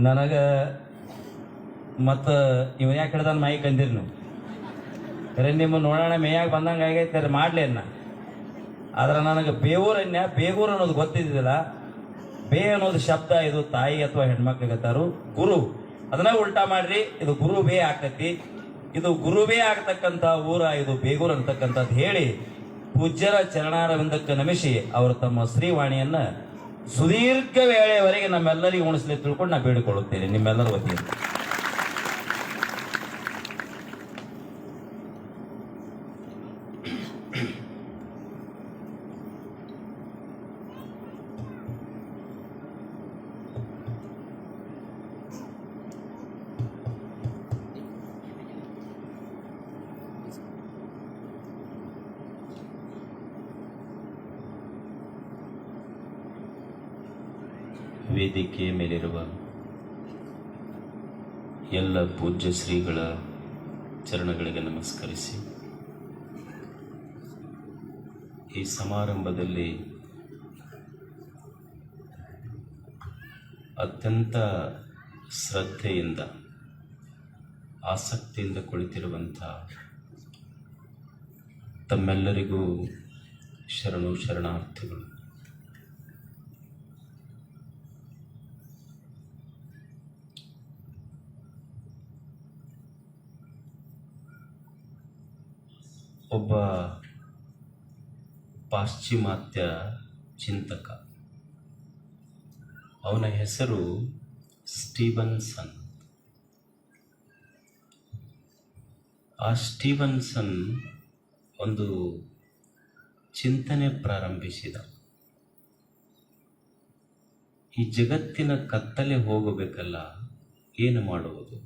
ನನಗೆ ಮತ್ತು ಇವ ಯಾಕೆ ಹಿಡ್ದಾನ ಮೈಕ್ ಅಂದಿರಿ ನೀವು ಖರೆ ನಿಮ್ಮ ನೋಡೋಣ ಮೇಯಾಗ ಬಂದಂಗೆ ಆಗೈತೆ ರೀ ಮಾಡಲಿ ಅನ್ನ. ಆದ್ರೆ ನನಗೆ ಬೇವೂರನ್ಯ ಬೇಗೂರು ಅನ್ನೋದು ಗೊತ್ತಿದ್ದಿಲ್ಲ. ಬೇ ಅನ್ನೋದು ಶಬ್ದ ಇದು ತಾಯಿ ಅಥವಾ ಹೆಣ್ಮಕ್ಳಿಗೆ ತಾರು ಗುರು, ಅದನ್ನ ಉಲ್ಟಾ ಮಾಡ್ರಿ, ಇದು ಗುರು ಬೇ ಆಗ್ತೈತಿ. ಇದು ಗುರುವೇ ಆಗ್ತಕ್ಕಂಥ ಊರ ಇದು ಬೇಗೂರು ಅಂತಕ್ಕಂಥದ್ದು ಹೇಳಿ ಪೂಜ್ಯರ ಚರಣಾರವಿಂದಕ್ಕೆ ನಮಿಸಿ ಅವರು ತಮ್ಮ ಶ್ರೀವಾಣಿಯನ್ನ ಸುದೀರ್ಘ ವೇಳೆಯವರೆಗೆ ನಮ್ಮೆಲ್ಲರಿಗೂ ಉಣಿಸ್ಲಿ ತಿಳ್ಕೊಂಡು ನಾ ಬೇಡಿಕೊಳ್ಳುತ್ತೇನೆ ನಿಮ್ಮೆಲ್ಲರ ವತಿಯಿಂದ. ವೇದಿಕೆಯ ಮೇಲಿರುವ ಎಲ್ಲ ಪೂಜ್ಯ ಶ್ರೀಗಳ ಚರಣಗಳಿಗೆ ನಮಸ್ಕರಿಸಿ, ಈ ಸಮಾರಂಭದಲ್ಲಿ ಅತ್ಯಂತ ಶ್ರದ್ಧೆಯಿಂದ ಆಸಕ್ತಿಯಿಂದ ಕುಳಿತಿರುವಂಥ ತಮ್ಮೆಲ್ಲರಿಗೂ ಶರಣಾರ್ಥಿಗಳು. ಒಬ್ಬ ಪಾಶ್ಚಿಮಾತ್ಯ ಚಿಂತಕ, ಅವನ ಹೆಸರು ಸ್ಟೀವನ್ಸನ್. ಆ ಸ್ಟೀವನ್ಸನ್ ಒಂದು ಚಿಂತನೆ ಪ್ರಾರಂಭಿಸಿದ. ಈ ಜಗತ್ತಿನ ಕತ್ತಲೆ ಹೋಗಬೇಕಲ್ಲ, ಏನು ಮಾಡುವುದು?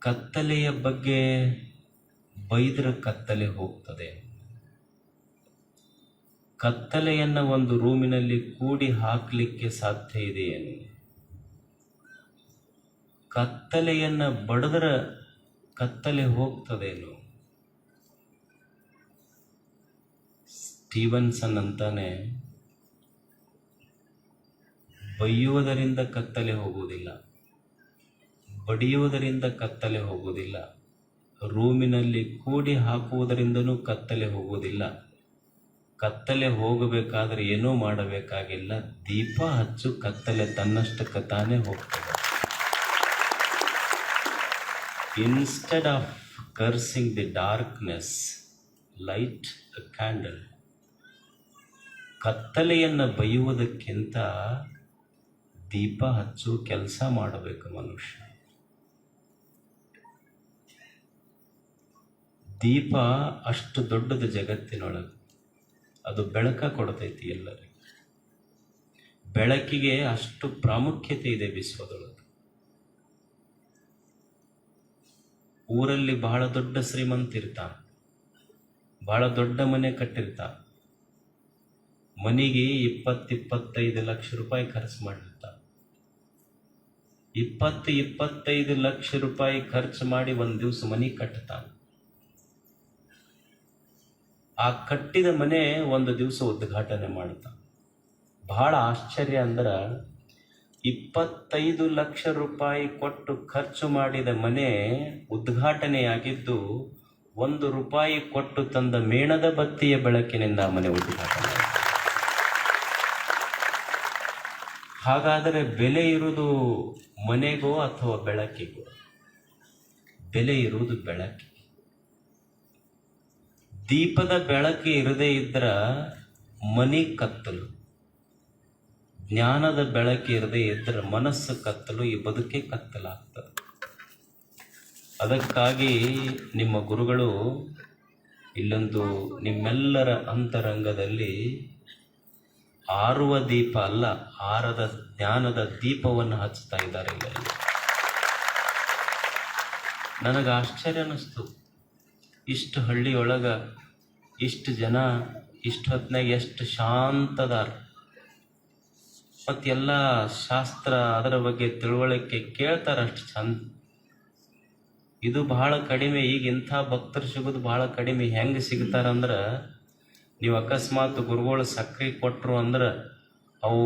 ಕತ್ತಲೆಯ ಬಗ್ಗೆ ಬೈದ್ರ ಕತ್ತಲೆ ಹೋಗ್ತದೆ. ಕತ್ತಲೆಯನ್ನು ಒಂದು ರೂಮಿನಲ್ಲಿ ಕೂಡಿ ಹಾಕಲಿಕ್ಕೆ ಸಾಧ್ಯ ಇದೆಯೇನು? ಕತ್ತಲೆಯನ್ನು ಬಡದರ ಕತ್ತಲೆ ಹೋಗ್ತದೇನು? ಸ್ಟೀವನ್ಸನ್ ಅಂತಾನೆ, ಬೈಯುವುದರಿಂದ ಕತ್ತಲೆ ಹೋಗುವುದಿಲ್ಲ, ಬಡಿಯುವುದರಿಂದ ಕತ್ತಲೆ ಹೋಗುವುದಿಲ್ಲ, ರೂಮಿನಲ್ಲಿ ಕೂಡಿ ಹಾಕುವುದರಿಂದನೂ ಕತ್ತಲೆ ಹೋಗುವುದಿಲ್ಲ. ಕತ್ತಲೆ ಹೋಗಬೇಕಾದ್ರೆ ಏನೂ ಮಾಡಬೇಕಾಗಿಲ್ಲ, ದೀಪ ಹಚ್ಚು, ಕತ್ತಲೆ ತನ್ನಷ್ಟಕ್ಕೆ ತಾನೇ ಹೋಗ್ತದೆ. Instead of cursing the darkness, light a candle. ಕತ್ತಲೆಯನ್ನು ಬೈಯುವುದಕ್ಕಿಂತ ದೀಪ ಹಚ್ಚು ಕೆಲಸ ಮಾಡಬೇಕು ಮನುಷ್ಯ. ದೀಪ ಅಷ್ಟು ದೊಡ್ಡದು ಜಗತ್ತಿನೊಳಗೆ, ಅದು ಬೆಳಕ ಕೊಡ್ತೈತಿ ಎಲ್ಲರಿಗೂ. ಬೆಳಕಿಗೆ ಅಷ್ಟು ಪ್ರಾಮುಖ್ಯತೆ ಇದೆ ವಿಶ್ವದೊಳಗೆ. ಊರಲ್ಲಿ ಬಹಳ ದೊಡ್ಡ ಶ್ರೀಮಂತ ಇರ್ತಾನೆ, ಬಹಳ ದೊಡ್ಡ ಮನೆ ಕಟ್ಟಿರ್ತಾನೆ, ಮನೆಗೆ 20-25 ಲಕ್ಷ ರೂಪಾಯಿ ಖರ್ಚು ಮಾಡಿರ್ತಾನೆ. 20-25 ಲಕ್ಷ ರೂಪಾಯಿ ಖರ್ಚು ಮಾಡಿ ಒಂದು ದಿವಸ ಮನೆ ಕಟ್ಟುತ್ತಾನೆ. ಆ ಕಟ್ಟಿದ ಮನೆ ಒಂದು ದಿವಸ ಉದ್ಘಾಟನೆ ಮಾಡ್ತಾನೆ. ಬಹಳ ಆಶ್ಚರ್ಯ ಅಂದ್ರೆ 25 ಲಕ್ಷ ರೂಪಾಯಿ ಕೊಟ್ಟು ಖರ್ಚು ಮಾಡಿದ ಮನೆ ಉದ್ಘಾಟನೆಯಾಗಿದ್ದು 1 ರೂಪಾಯಿ ಕೊಟ್ಟು ತಂದ ಮೇಣದ ಬತ್ತಿಯ ಬೆಳಕಿನಿಂದ ಆ ಮನೆ ಉದ್ಘಾಟನೆ. ಹಾಗಾದರೆ ಬೆಲೆ ಇರುವುದು ಮನೆಗೋ ಅಥವಾ ಬೆಳಕಿಗೋ? ಬೆಲೆ ಇರುವುದು ಬೆಳಕಿಗೆ. ದೀಪದ ಬೆಳಕು ಇರದೇ ಇದ್ರ ಮನೆ ಕತ್ತಲು, ಜ್ಞಾನದ ಬೆಳಕು ಇರದೇ ಇದ್ರ ಮನಸ್ಸು ಕತ್ತಲು, ಈ ಬದುಕೇ ಕತ್ತಲಾಗ್ತದೆ. ಅದಕ್ಕಾಗಿ ನಿಮ್ಮ ಗುರುಗಳು ಇಲ್ಲೊಂದು ನಿಮ್ಮೆಲ್ಲರ ಅಂತರಂಗದಲ್ಲಿ ಆರುವ ದೀಪ ಅಲ್ಲ, ಆರದ ಜ್ಞಾನದ ದೀಪವನ್ನು ಹಚ್ಚುತ್ತಾ ಇದ್ದಾರೆ. ನನಗೆ ಆಶ್ಚರ್ಯ ಅನ್ನಿಸ್ತು. ಇಷ್ಟು ಹಳ್ಳಿಯೊಳಗ ಇಷ್ಟು ಜನ ಇಷ್ಟು ಹೊತ್ತಿನಾಗ ಎಷ್ಟು ಶಾಂತದಾರ, ಮತ್ತೆಲ್ಲ ಶಾಸ್ತ್ರ ಅದರ ಬಗ್ಗೆ ತಿಳುವಳಿಕೆ ಕೇಳ್ತಾರ ಅಷ್ಟು ಚಂದ. ಇದು ಬಹಳ ಕಡಿಮೆ. ಈಗ ಇಂಥ ಭಕ್ತರು ಸಿಗೋದು ಬಹಳ ಕಡಿಮೆ. ಹೆಂಗೆ ಸಿಗ್ತಾರಂದ್ರೆ, ನೀವು ಅಕಸ್ಮಾತ್ ಗುರುಗಳು ಸಕ್ರೆ ಕೊಟ್ಟರು ಅಂದ್ರೆ ಅವು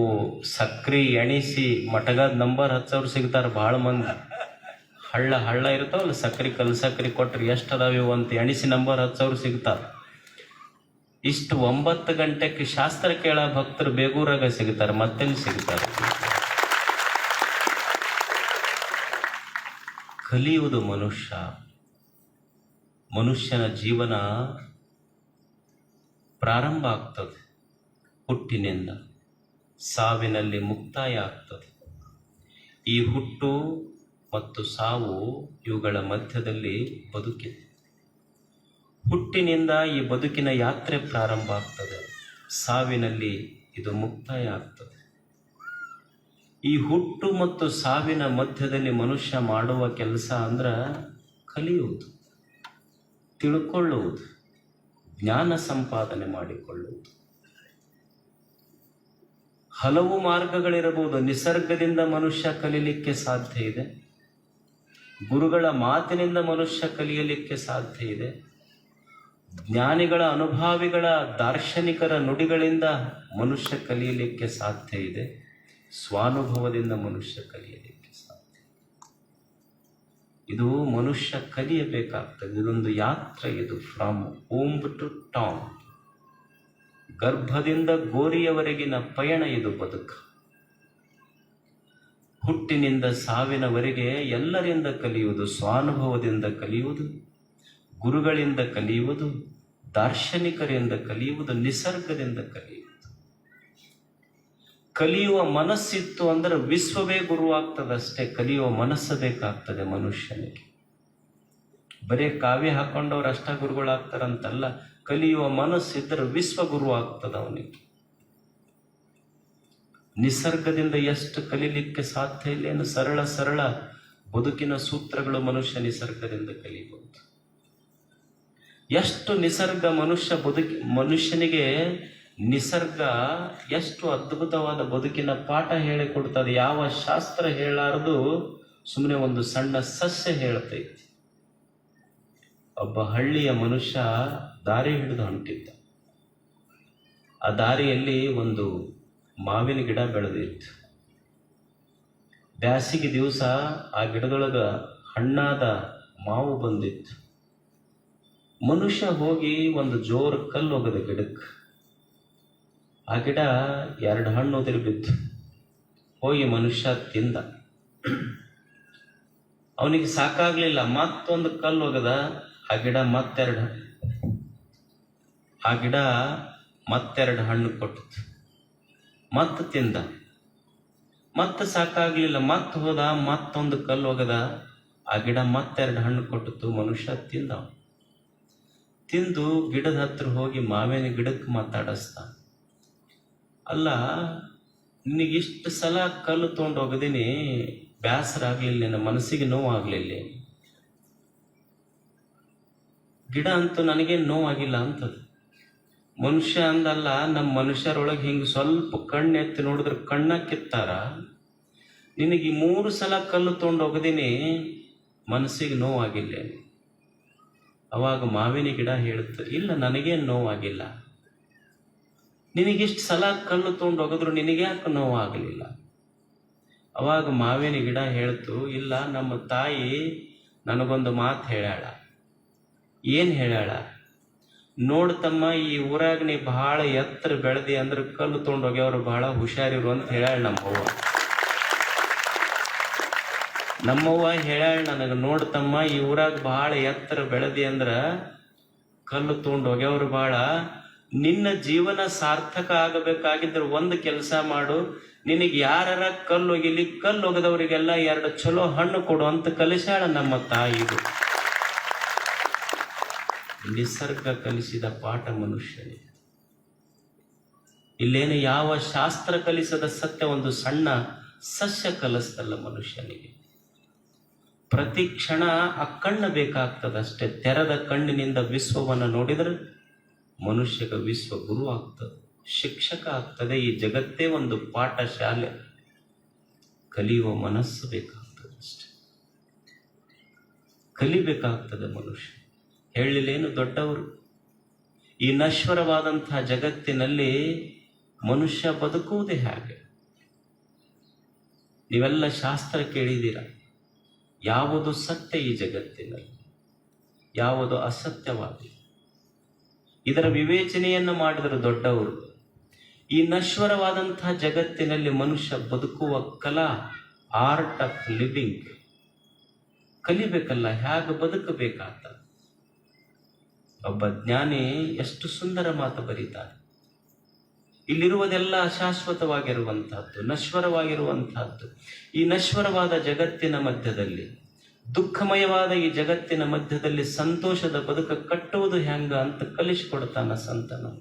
ಸಕ್ರೆ ಎಣಿಸಿ ಮಟಗಾದ ನಂಬರ್ ಹಚ್ಚೋರು ಸಿಗ್ತಾರೆ ಭಾಳ ಮಂದಿ. ಹಳ್ಳ ಇರ್ತಾವಲ್ಲ, ಸಕ್ರೆ ಸಕ್ರೆ ಕೊಟ್ರೆ ಎಷ್ಟು ಅದಾವ ಇವು ಅಂತ ಎಣಿಸಿ ನಂಬರ್ ಹಚ್ಚೋರು ಸಿಗ್ತಾರೆ. ಇಷ್ಟು 9 ಗಂಟೆಗೆ ಶಾಸ್ತ್ರ ಕೇಳ ಭಕ್ತರು ಬೇಗೂರಾಗ ಸಿಗ್ತಾರೆ, ಮತ್ತೆಲ್ಲಿ ಸಿಗ್ತಾರೆ? ಕಲಿಯುವುದು ಮನುಷ್ಯನ ಜೀವನ ಪ್ರಾರಂಭ ಆಗ್ತದೆ ಹುಟ್ಟಿನಿಂದ, ಸಾವಿನಲ್ಲಿ ಮುಕ್ತಾಯ ಆಗ್ತದೆ. ಈ ಹುಟ್ಟು ಮತ್ತು ಸಾವು ಇವುಗಳ ಮಧ್ಯದಲ್ಲಿ ಬದುಕಿದೆ. ಹುಟ್ಟಿನಿಂದ ಈ ಬದುಕಿನ ಯಾತ್ರೆ ಪ್ರಾರಂಭ ಆಗ್ತದೆ, ಸಾವಿನಲ್ಲಿ ಇದು ಮುಕ್ತಾಯ ಆಗ್ತದೆ. ಈ ಹುಟ್ಟು ಮತ್ತು ಸಾವಿನ ಮಧ್ಯದಲ್ಲಿ ಮನುಷ್ಯ ಮಾಡುವ ಕೆಲಸ ಅಂದ್ರೆ ಕಲಿಯುವುದು, ತಿಳ್ಕೊಳ್ಳುವುದು, ಜ್ಞಾನ ಸಂಪಾದನೆ ಮಾಡಿಕೊಳ್ಳುವುದು. ಹಲವು ಮಾರ್ಗಗಳಿರಬಹುದು. ನಿಸರ್ಗದಿಂದ ಮನುಷ್ಯ ಕಲಿಯಲಿಕ್ಕೆ ಸಾಧ್ಯ ಇದೆ, ಗುರುಗಳ ಮಾತಿನಿಂದ ಮನುಷ್ಯ ಕಲಿಯಲಿಕ್ಕೆ ಸಾಧ್ಯ ಇದೆ, ಜ್ಞಾನಿಗಳ ಅನುಭಾವಿಗಳ ದಾರ್ಶನಿಕರ ನುಡಿಗಳಿಂದ ಮನುಷ್ಯ ಕಲಿಯಲಿಕ್ಕೆ ಸಾಧ್ಯ ಇದೆ, ಸ್ವಾನುಭವದಿಂದ ಮನುಷ್ಯ ಕಲಿಯಲಿಕ್ಕೆ ಸಾಧ್ಯ. ಇದು ಮನುಷ್ಯ ಕಲಿಯಬೇಕಾಗ್ತದೆ. ಇದೊಂದು ಯಾತ್ರೆ. ಇದು ಫ್ರಮ್ ಓಂಬ್ ಟು ಟಾಮ್, ಗರ್ಭದಿಂದ ಗೋರಿಯವರೆಗಿನ ಪಯಣ ಇದು ಬದುಕು. ಹುಟ್ಟಿನಿಂದ ಸಾವಿನವರೆಗೆ ಎಲ್ಲರಿಂದ ಕಲಿಯುವುದು, ಸ್ವಾನುಭವದಿಂದ ಕಲಿಯುವುದು, ಗುರುಗಳಿಂದ ಕಲಿಯುವುದು, ದಾರ್ಶನಿಕರಿಂದ ಕಲಿಯುವುದು, ನಿಸರ್ಗದಿಂದ ಕಲಿಯುವುದು. ಕಲಿಯುವ ಮನಸ್ಸಿತ್ತು ಅಂದ್ರೆ ವಿಶ್ವವೇ ಗುರುವಾಗ್ತದಷ್ಟೇ. ಕಲಿಯುವ ಮನಸ್ಸು ಬೇಕಾಗ್ತದೆ ಮನುಷ್ಯನಿಗೆ. ಬರೀ ಕಾವ್ಯ ಹಾಕೊಂಡವ್ರು ಅಷ್ಟ ಗುರುಗಳಾಗ್ತಾರಂತಲ್ಲ, ಕಲಿಯುವ ಮನಸ್ಸಿದ್ರೆ ವಿಶ್ವ ಗುರು ಆಗ್ತದ ಅವನಿಗೆ. ನಿಸರ್ಗದಿಂದ ಎಷ್ಟು ಕಲಿಲಿಕ್ಕೆ ಸಾಧ್ಯ ಇಲ್ಲೇನು? ಸರಳ ಬದುಕಿನ ಸೂತ್ರಗಳು ಮನುಷ್ಯ ನಿಸರ್ಗದಿಂದ ಕಲಿಬಹುದು. ಎಷ್ಟು ನಿಸರ್ಗ ಮನುಷ್ಯನಿಗೆ ನಿಸರ್ಗ ಎಷ್ಟು ಅದ್ಭುತವಾದ ಬದುಕಿನ ಪಾಠ ಹೇಳಿಕೊಡ್ತದೆ. ಯಾವ ಶಾಸ್ತ್ರ ಹೇಳಾರದು ಸುಮ್ಮನೆ ಒಂದು ಸಣ್ಣ ಸಸ್ಯ ಹೇಳ್ತೈತಿ. ಒಬ್ಬ ಹಳ್ಳಿಯ ಮನುಷ್ಯ ದಾರಿ ಹಿಡಿದು ಹೊಂಟಿದ್ದ. ಆ ದಾರಿಯಲ್ಲಿ ಒಂದು ಮಾವಿನ ಗಿಡ ಬೆಳೆದಿತ್ತು. ಬ್ಯಾಸಿಗೆ ದಿವಸ ಆ ಗಿಡದೊಳಗ ಹಣ್ಣಾದ ಮಾವು ಬಂದಿತ್ತು. ಮನುಷ್ಯ ಹೋಗಿ ಒಂದು ಜೋರು ಕಲ್ಲು ಹೋಗದ ಗಿಡಕ್ಕೆ. ಆ ಗಿಡ 2 ಹಣ್ಣು ಉದುರಿ ಬಿತ್ತು. ಹೋಗಿ ಮನುಷ್ಯ ತಿಂದ. ಅವನಿಗೆ ಸಾಕಾಗ್ಲಿಲ್ಲ, ಮತ್ತೊಂದು ಕಲ್ಲು ಹೋಗದ. ಆ ಗಿಡ ಮತ್ತೆರಡು ಹಣ್ಣು ಕೊಟ್ಟಿತು. ಮತ್ತೆ ತಿಂದ. ಮತ್ತೆ ಸಾಕಾಗ್ಲಿಲ್ಲ, ಮತ್ತೆ ಹೋದ. ಮತ್ತೊಂದು ಕಲ್ಲು ಹೋಗದ. ಆ ಗಿಡ ಮತ್ತೆರಡು ಹಣ್ಣು ಕೊಟ್ಟಿತು. ಮನುಷ್ಯ ತಿಂದು ಗಿಡದ ಹತ್ರ ಹೋಗಿ ಮಾವಿನ ಗಿಡಕ್ಕೆ ಮಾತಾಡಿಸ್ತ. ಅಲ್ಲ, ನಿನಗಿಷ್ಟು ಸಲ ಕಲ್ಲು ತೊಗೊಂಡು ಹೋಗದೀನಿ, ಬೇಸರ ಆಗ್ಲಿಲ್ಲ, ನನ್ನ ಮನಸ್ಸಿಗೆ ನೋವು ಆಗ್ಲಿಲ್ಲ. ಗಿಡ ಅಂತೂ ನನಗೇನು ನೋವಾಗಿಲ್ಲ ಅಂತದು. ಮನುಷ್ಯ ಅಂದಲ್ಲ, ನಮ್ಮ ಮನುಷ್ಯರೊಳಗೆ ಹಿಂಗೆ ಸ್ವಲ್ಪ ಕಣ್ಣು ಎತ್ತಿ ನೋಡಿದ್ರೆ ಕಣ್ಣ ಕಿತ್ತಾರ. ನಿನಗೆ 3 ಸಲ ಕಲ್ಲು ತೊಗೊಂಡು ಹೋಗದೀನಿ, ಮನಸ್ಸಿಗೆ ನೋವಾಗಿಲ್ಲ. ಅವಾಗ ಮಾವಿನ ಗಿಡ ಹೇಳುತ್ತೆ, ಇಲ್ಲ, ನನಗೇನು ನೋವಾಗಿಲ್ಲ. ನಿನಗಿಷ್ಟು ಸಲ ಕಲ್ಲು ತೊಗೊಂಡು ಹೋಗಿದ್ರು ನಿನಗ್ಯಾಕೆ ನೋವಾಗಲಿಲ್ಲ? ಅವಾಗ ಮಾವಿನ ಗಿಡ ಹೇಳ್ತು, ಇಲ್ಲ, ನಮ್ಮ ತಾಯಿ ನನಗೊಂದು ಮಾತು ಹೇಳ್ಯಾಳ. ಏನು ಹೇಳ್ಯಾಳ? ನೋಡ್ತಮ್ಮ, ಈ ಊರಾಗ ನೀ ಬಹಳ ಎತ್ತರ ಬೆಳೆದಿ ಅಂದ್ರೆ ಕಲ್ಲು ತೊಗೊಂಡು ಹೋಗ್ಯವ್ರು ಬಹಳ ಹುಷಾರಿರು ಅಂತ ಹೇಳ್ಯಾಳ ನಮ್ಮವ್ವ ಹೇಳ್ಯಾಳ ನನಗೆ. ನೋಡ್ತಮ್ಮ, ಈ ಊರಾಗ ಬಹಳ ಎತ್ತರ ಬೆಳೆದಿ ಅಂದ್ರ ಕಲ್ಲು ತೊಗೊಂಡು ಹೋಗ್ಯವ್ರು ಬಹಳ. ನಿನ್ನ ಜೀವನ ಸಾರ್ಥಕ ಆಗಬೇಕಾಗಿದ್ರೆ ಒಂದು ಕೆಲಸ ಮಾಡು, ನಿನಗೆ ಯಾರ ಕಲ್ಲು ಹೋಗಿಲಿ, ಕಲ್ಲು ಹೋಗದವರಿಗೆಲ್ಲ 2 ಚಲೋ ಹಣ್ಣು ಕೊಡು ಅಂತ ಕಲಿಸ್ಯಾಳ ನಮ್ಮ ತಾಯಿದು. ನಿಸರ್ಗ ಕಲಿಸಿದ ಪಾಠ ಮನುಷ್ಯನಿಗೆ. ಇಲ್ಲೇನು ಯಾವ ಶಾಸ್ತ್ರ ಕಲಿಸದ ಸತ್ಯ ಒಂದು ಸಣ್ಣ ಸಸ್ಯ ಕಲಿಸ್ತಲ್ಲ ಮನುಷ್ಯನಿಗೆ. ಪ್ರತಿ ಕ್ಷಣ ಆ ಕಣ್ಣು ಬೇಕಾಗ್ತದಷ್ಟೇ. ತೆರೆದ ಕಣ್ಣಿನಿಂದ ವಿಶ್ವವನ್ನು ನೋಡಿದರೆ ಮನುಷ್ಯಗ ವಿಶ್ವ ಗುರು ಆಗ್ತದೆ, ಶಿಕ್ಷಕ ಆಗ್ತದೆ. ಈ ಜಗತ್ತೇ ಒಂದು ಪಾಠ ಶಾಲೆ. ಕಲಿಯುವ ಮನಸ್ಸು ಬೇಕಾಗ್ತದೆ ಅಷ್ಟೆ. ಕಲಿಬೇಕಾಗ್ತದೆ ಮನುಷ್ಯ. ಹೇಳಲಿಲ್ಲೇನು ದೊಡ್ಡವರು, ಈ ನಶ್ವರವಾದಂತಹ ಜಗತ್ತಿನಲ್ಲಿ ಮನುಷ್ಯ ಬದುಕುವುದೇ ಹಾಗೆ. ನೀವೆಲ್ಲ ಶಾಸ್ತ್ರ ಕೇಳಿದ್ದೀರ. ಯಾವುದು ಸತ್ಯ ಈ ಜಗತ್ತಿನಲ್ಲಿ, ಯಾವುದು ಅಸತ್ಯವಾಗಿದೆ, ಇದರ ವಿವೇಚನೆಯನ್ನು ಮಾಡಿದರು ದೊಡ್ಡವರು. ಈ ನಶ್ವರವಾದಂತಹ ಜಗತ್ತಿನಲ್ಲಿ ಮನುಷ್ಯ ಬದುಕುವ ಕಲಾ, ಆರ್ಟ್ ಆಫ್ ಲಿವಿಂಗ್ ಕಲಿಬೇಕಲ್ಲ, ಹೇಗೆ ಬದುಕಬೇಕಾತ. ಒಬ್ಬ ಜ್ಞಾನಿ ಎಷ್ಟು ಸುಂದರ ಮಾತು ಬರೀತಾನೆ. ಇಲ್ಲಿರುವುದೆಲ್ಲ ಅಶಾಶ್ವತವಾಗಿರುವಂತಹದ್ದು, ನಶ್ವರವಾಗಿರುವಂತಹದ್ದು. ಈ ನಶ್ವರವಾದ ಜಗತ್ತಿನ ಮಧ್ಯದಲ್ಲಿ, ದುಃಖಮಯವಾದ ಈ ಜಗತ್ತಿನ ಮಧ್ಯದಲ್ಲಿ ಸಂತೋಷದ ಬದುಕ ಕಟ್ಟುವುದು ಹೆಂಗ ಅಂತ ಕಲಿಸಿಕೊಡ್ತಾನ ಸಂತನು.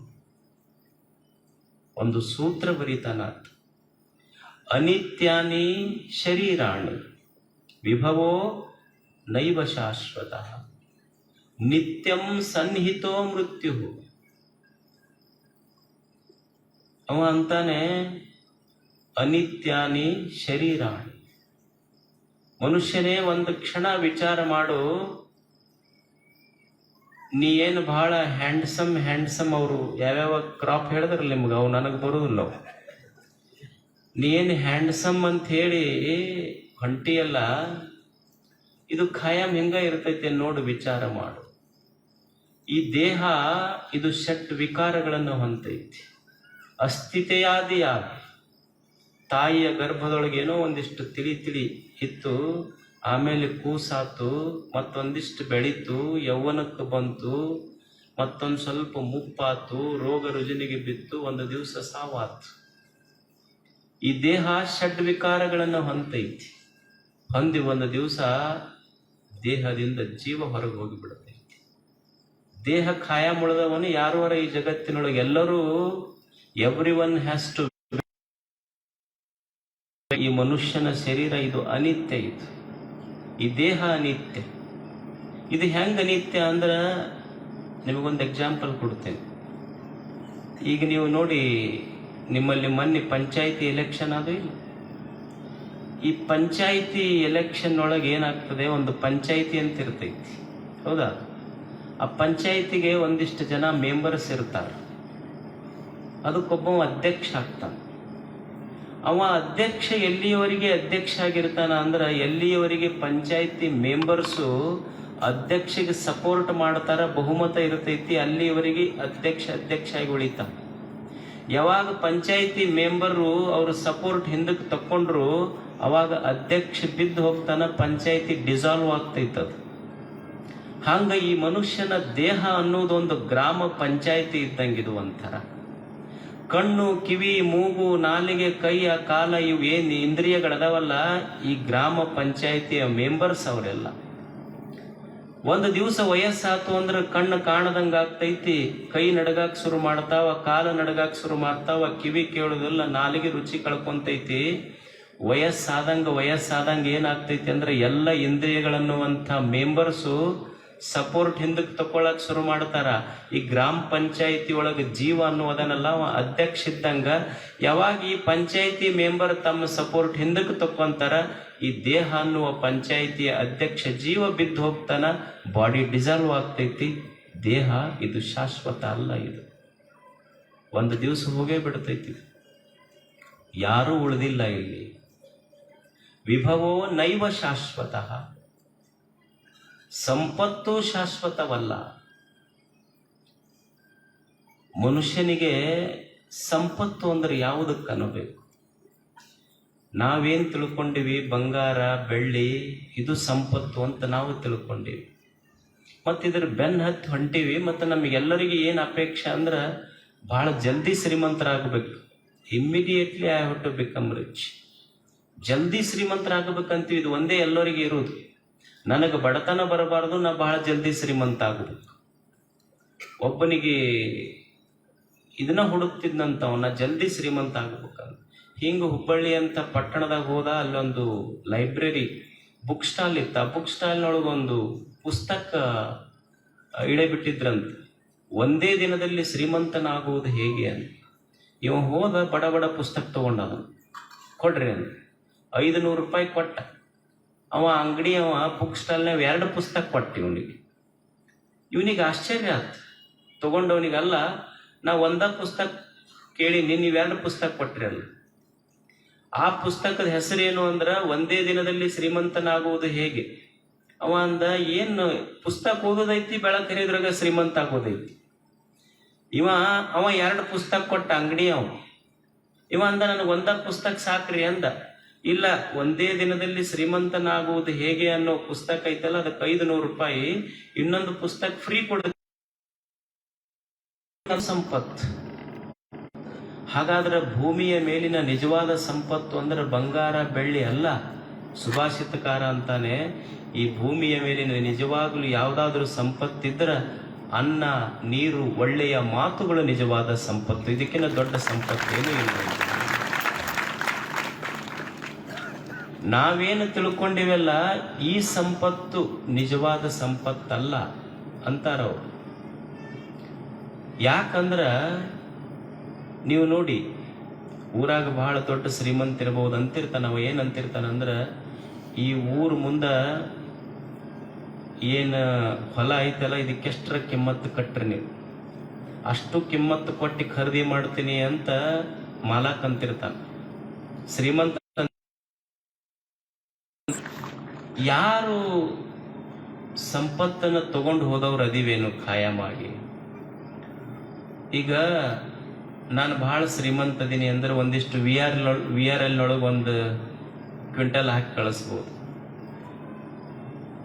ಒಂದು ಸೂತ್ರ ಬರೀತಾನ, ಅನಿತ್ಯಾನಿ ಶರೀರಾಣಿ ವಿಭವೋ ನೈವ ಶಾಶ್ವತ ನಿತ್ಯಂ ಸನ್ನಿಹಿತೋ ಮೃತ್ಯು. ಅವ ಅಂತಾನೆ ಅನಿತ್ಯಾನಿ ಶರೀರಾಣಿ. ಮನುಷ್ಯನೇ ಒಂದು ಕ್ಷಣ ವಿಚಾರ ಮಾಡು, ನೀ ಏನು ಬಹಳ ಹ್ಯಾಂಡ್ಸಮ್ ಅವರು ಯಾವ್ಯಾವ ಕ್ರಾಪ್ ಹೇಳಿದ್ರಲ್ಲ ನಿಮ್ಗೆ, ಅವು ನನಗೆ ಬರೋದಿಲ್ಲ. ಅವು ನೀ ಏನು ಹ್ಯಾಂಡ್ಸಮ್ ಅಂತ ಹೇಳಿ ಹೊಂಟಿಯಲ್ಲ, ಇದು ಖಾಯಂ ಹೆಂಗ ಇರ್ತೈತೆ ನೋಡು, ವಿಚಾರ ಮಾಡು. ಈ ದೇಹ ಇದು ಷಟ್ ವಿಕಾರಗಳನ್ನು ಹೊಂದೈತಿ. ಅಸ್ಥಿತೆಯಾದಿಯಾಗಿ ತಾಯಿಯ ಗರ್ಭದೊಳಗೆ ಏನೋ ಒಂದಿಷ್ಟು ತಿಳಿ ಇತ್ತು, ಆಮೇಲೆ ಕೂಸಾತು, ಮತ್ತೊಂದಿಷ್ಟು ಬೆಳೀತು, ಯೌವನಕ್ಕೆ ಬಂತು, ಮತ್ತೊಂದು ಸ್ವಲ್ಪ ಮುಪ್ಪಾತು, ರೋಗ ರುಜಿನಿಗೆ ಬಿತ್ತು, ಒಂದು ದಿವಸ ಸಾವಾತು. ಈ ದೇಹ ಷಡ್ ವಿಕಾರಗಳನ್ನು ಹೊಂದೈತಿ. ಹೊಂದಿ ಒಂದು ದಿವಸ ದೇಹದಿಂದ ಜೀವ ಹೊರಗೆ ಹೋಗಿಬಿಡುತ್ತೈತಿ. ದೇಹ ಖಾಯಂ ಉಳಿದವನು ಯಾರುವರ ಈ ಜಗತ್ತಿನೊಳಗೆ ಎಲ್ಲರೂ ಎವ್ರಿ ಒನ್ ಹ್ಯಾಸ್ ಟು. ಈ ಮನುಷ್ಯನ ಶರೀರ ಇದು ಅನಿತ್ಯ, ಇದು ಈ ದೇಹ ಅನಿತ್ಯ. ಇದು ಹೆಂಗ ಅನಿತ್ಯ ಅಂದ್ರೆ ನಿಮಗೊಂದು ಎಕ್ಸಾಂಪಲ್ ಕೊಡ್ತೇನೆ. ಈಗ ನೀವು ನೋಡಿ, ನಿಮ್ಮಲ್ಲಿ ಮೊನ್ನೆ ಪಂಚಾಯಿತಿ ಎಲೆಕ್ಷನ್ ಅದು ಇಲ್ಲ. ಈ ಪಂಚಾಯಿತಿ ಎಲೆಕ್ಷನ್ ಒಳಗೆ ಏನಾಗ್ತದೆ, ಒಂದು ಪಂಚಾಯಿತಿ ಅಂತ ಇರ್ತೈತಿ, ಹೌದಾ? ಆ ಪಂಚಾಯಿತಿಗೆ ಒಂದಿಷ್ಟು ಜನ ಮೆಂಬರ್ಸ್ ಇರ್ತಾರೆ. ಅದಕ್ಕೊಬ್ಬ ಅಧ್ಯಕ್ಷ ಆಗ್ತಾನೆ. ಅವ ಅಧ್ಯಕ್ಷ ಎಲ್ಲಿಯವರೆಗೆ ಅಧ್ಯಕ್ಷ ಆಗಿರ್ತಾನ ಅಂದ್ರೆ, ಎಲ್ಲಿಯವರೆಗೆ ಪಂಚಾಯಿತಿ ಮೆಂಬರ್ಸು ಅಧ್ಯಕ್ಷಗೆ ಸಪೋರ್ಟ್ ಮಾಡ್ತಾರ, ಬಹುಮತ ಇರ್ತೈತಿ, ಅಲ್ಲಿಯವರೆಗೆ ಅಧ್ಯಕ್ಷ ಆಗಿ ಉಳಿತಾನ. ಯಾವಾಗ ಪಂಚಾಯಿತಿ ಮೆಂಬರು ಅವ್ರ ಸಪೋರ್ಟ್ ಹಿಂದಕ್ಕೆ ತಕ್ಕೊಂಡ್ರು, ಅವಾಗ ಅಧ್ಯಕ್ಷ ಬಿದ್ದು ಹೋಗ್ತಾನ, ಪಂಚಾಯಿತಿ ಡಿಸಾಲ್ವ್ ಆಗ್ತೈತದ. ಹಂಗ ಈ ಮನುಷ್ಯನ ದೇಹ ಅನ್ನೋದೊಂದು ಗ್ರಾಮ ಪಂಚಾಯಿತಿ ಇದ್ದಂಗಿದು. ಒಂಥರ ಕಣ್ಣು, ಕಿವಿ, ಮೂಗು, ನಾಲಿಗೆ, ಕೈಯ, ಕಾಲ, ಇವು ಏನು ಇಂದ್ರಿಯಗಳದಾವಲ್ಲ, ಈ ಗ್ರಾಮ ಪಂಚಾಯಿತಿಯ ಮೆಂಬರ್ಸ್ ಅವರೆಲ್ಲ. ಒಂದು ದಿವಸ ವಯಸ್ಸಾತು ಅಂದ್ರೆ ಕಣ್ಣು ಕಾಣದಂಗ ಆಗ್ತೈತಿ, ಕೈ ನಡಗಾಕ್ ಶುರು ಮಾಡ್ತಾವ, ಕಾಲು ನಡಗಾಕ್ ಶುರು ಮಾಡ್ತಾವ, ಕಿವಿ ಕೇಳೋದಿಲ್ಲ, ನಾಲಿಗೆ ರುಚಿ ಕಳ್ಕೊಂತೈತಿ. ವಯಸ್ಸಾದಂಗ ಏನಾಗ್ತೈತಿ ಅಂದ್ರೆ ಎಲ್ಲ ಇಂದ್ರಿಯಗಳನ್ನುವಂಥ ಮೆಂಬರ್ಸು ಸಪೋರ್ಟ್ ಹಿಂದಕ್ಕೆ ತಗೊಳಕ್ ಶುರು ಮಾಡ್ತಾರ. ಈ ಗ್ರಾಮ ಪಂಚಾಯಿತಿ ಒಳಗೆ ಜೀವ ಅನ್ನುವುದನ್ನೆಲ್ಲ ಅಧ್ಯಕ್ಷ ಇದ್ದಂಗ, ಯಾವಾಗ ಈ ಪಂಚಾಯಿತಿ ಮೆಂಬರ್ ತಮ್ಮ ಸಪೋರ್ಟ್ ಹಿಂದಕ್ಕೆ ತಕ್ಕೊಂತಾರ, ಈ ದೇಹ ಅನ್ನುವ ಪಂಚಾಯಿತಿಯ ಅಧ್ಯಕ್ಷ ಜೀವ ಬಿದ್ದು ಹೋಗ್ತಾನ, ಬಾಡಿ ಡಿಸಾಲ್ವ್ ಆಗ್ತೈತಿ. ದೇಹ ಇದು ಶಾಶ್ವತ ಅಲ್ಲ, ಇದು ಒಂದು ದಿವಸ ಹೋಗೇ ಬಿಡ್ತೈತಿ. ಯಾರೂ ಉಳಿದಿಲ್ಲ ಇಲ್ಲಿ. ವಿಭವೋ ನೈವ ಶಾಶ್ವತ, ಸಂಪತ್ತು ಶಾಶ್ವತವಲ್ಲ. ಮನುಷ್ಯನಿಗೆ ಸಂಪತ್ತು ಅಂದ್ರೆ ಯಾವುದಕ್ಕೆ ಅನ್ನಬೇಕು? ನಾವೇನ್ ತಿಳ್ಕೊಂಡಿವಿ, ಬಂಗಾರ, ಬೆಳ್ಳಿ ಇದು ಸಂಪತ್ತು ಅಂತ ನಾವು ತಿಳ್ಕೊಂಡಿವಿ. ಮತ್ತಿದ್ರ ಬೆನ್ನ ಹತ್ತಿ ಹೊಂಟಿವಿ. ಮತ್ತು ನಮಗೆಲ್ಲರಿಗೆ ಏನು ಅಪೇಕ್ಷೆ ಅಂದ್ರೆ, ಭಾಳ ಜಲ್ದಿ ಶ್ರೀಮಂತರಾಗಬೇಕು. Immediately I have to become rich. ಜಲ್ದಿ ಶ್ರೀಮಂತರಾಗಬೇಕಂತೀವಿ, ಇದು ಒಂದೇ ಎಲ್ಲರಿಗೆ ಇರೋದು. ನನಗೆ ಬಡತನ ಬರಬಾರ್ದು, ನಾ ಬಹಳ ಜಲ್ದಿ ಶ್ರೀಮಂತ ಆಗಬೇಕು. ಒಬ್ಬನಿಗೆ ಇದನ್ನ ಹುಡುಕ್ತಿದ್ನಂತವನ್ನ ಜಲ್ದಿ ಶ್ರೀಮಂತ ಆಗ್ಬೇಕಂತ. ಹಿಂಗೆ ಹುಬ್ಬಳ್ಳಿ ಅಂತ ಪಟ್ಟಣದಾಗ ಹೋದ, ಅಲ್ಲೊಂದು ಲೈಬ್ರರಿ ಬುಕ್ ಸ್ಟಾಲ್ ಇತ್ತು. ಆ ಬುಕ್ ಸ್ಟಾಲ್ನೊಳಗೊಂದು ಪುಸ್ತಕ ಇಳೆ ಬಿಟ್ಟಿದ್ರಂತ, ಒಂದೇ ದಿನದಲ್ಲಿ ಶ್ರೀಮಂತನಾಗುವುದು ಹೇಗೆ ಅಂತ. ಇವ ಹೋದ, ಬಡ ಬಡ ಪುಸ್ತಕ ತಗೊಂಡ, ಕೊಡ್ರಿ ಅಂತ 500 ರೂಪಾಯಿ ಕೊಟ್ಟ. ಅಂಗಡಿ ಬುಕ್ ಸ್ಟಾಲ್ನಾಗ 2 ಪುಸ್ತಕ ಕೊಟ್ಟ ಇವನಿಗೆ ಆಶ್ಚರ್ಯ ಆಯ್ತು. ತಗೊಂಡವನಿಗಲ್ಲ, ನಾ ಒಂದ ಪುಸ್ತಕ ಕೇಳೀನಿ, ನೀವೆರಡು ಪುಸ್ತಕ ಕೊಟ್ರಿ. ಆ ಪುಸ್ತಕದ ಹೆಸರೇನು ಅಂದ್ರ ಒಂದೇ ದಿನದಲ್ಲಿ ಶ್ರೀಮಂತನಾಗುವುದು ಹೇಗೆ. ಅವ ಅಂದ, ಏನು ಪುಸ್ತಕ ಓದೋದೈತಿ, ಬೆಳಕ್ ಹರಿದ್ರಾಗ ಶ್ರೀಮಂತ ಆಗೋದೈತಿ. ಅವ ಎರಡು ಪುಸ್ತಕ ಕೊಟ್ಟ ಅಂಗಡಿ. ಇವ ಅಂದ, ನನಗೆ ಒಂದ ಪುಸ್ತಕ ಸಾಕ್ರಿ ಅಂದ. ಇಲ್ಲ, ಒಂದೇ ದಿನದಲ್ಲಿ ಶ್ರೀಮಂತನಾಗುವುದು ಹೇಗೆ ಅನ್ನೋ ಪುಸ್ತಕ ಐತಲ್ಲ, ಅದಕ್ಕೆ 500 ರೂಪಾಯಿ, ಇನ್ನೊಂದು ಪುಸ್ತಕ ಫ್ರೀ ಕೊಡ ಸಂಪತ್ತು. ಹಾಗಾದ್ರೆ ಭೂಮಿಯ ಮೇಲಿನ ನಿಜವಾದ ಸಂಪತ್ತು ಅಂದ್ರೆ ಬಂಗಾರ ಬೆಳ್ಳಿ ಅಲ್ಲ. ಸುಭಾಷಿತಕಾರ ಅಂತಾನೆ, ಈ ಭೂಮಿಯ ಮೇಲಿನ ನಿಜವಾಗಲೂ ಯಾವುದಾದ್ರೂ ಸಂಪತ್ತಿದ್ರ ಅನ್ನ, ನೀರು, ಒಳ್ಳೆಯ ಮಾತುಗಳು ನಿಜವಾದ ಸಂಪತ್ತು. ಇದಕ್ಕಿಂತ ದೊಡ್ಡ ಸಂಪತ್ತೇನು ಇಲ್ಲ. ನಾವೇನು ತಿಳ್ಕೊಂಡಿವೆಲ್ಲ ಈ ಸಂಪತ್ತು ನಿಜವಾದ ಸಂಪತ್ತಲ್ಲ ಅಂತಾರವ್ರು. ಯಾಕಂದ್ರ ನೀವು ನೋಡಿ, ಊರಾಗ ಬಹಳ ದೊಡ್ಡ ಶ್ರೀಮಂತ ಇರಬಹುದು ಅಂತಿರ್ತಾನ. ಅವ ಏನಂತಿರ್ತಾನಂದ್ರ, ಈ ಊರು ಮುಂದ ಏನು ಹೊಲ ಐತಲ್ಲ, ಇದಕ್ಕೆಷ್ಟರ ಕಿಮ್ಮತ್ತು ಕಟ್ರಿ ನೀವು, ಅಷ್ಟು ಕಿಮ್ಮತ್ತು ಕೊಟ್ಟು ಖರೀದಿ ಮಾಡ್ತೀನಿ ಅಂತ ಮಾಲಕ್ ಅಂತಿರ್ತಾನ. ಶ್ರೀಮಂತ ಯಾರು ಸಂಪತ್ತನ್ನು ತಗೊಂಡು ಹೋದವ್ರು ಅದಿವೇನು ಖಾಯಮಾಗಿ. ಈಗ ನಾನು ಬಹಳ ಶ್ರೀಮಂತ ಅದೀನಿ ಅಂದ್ರೆ ಒಂದಿಷ್ಟು VRL ಒಳಗೆ 1 ಕ್ವಿಂಟಲ್ ಹಾಕಿ ಕಳಿಸ್ಬೋದು,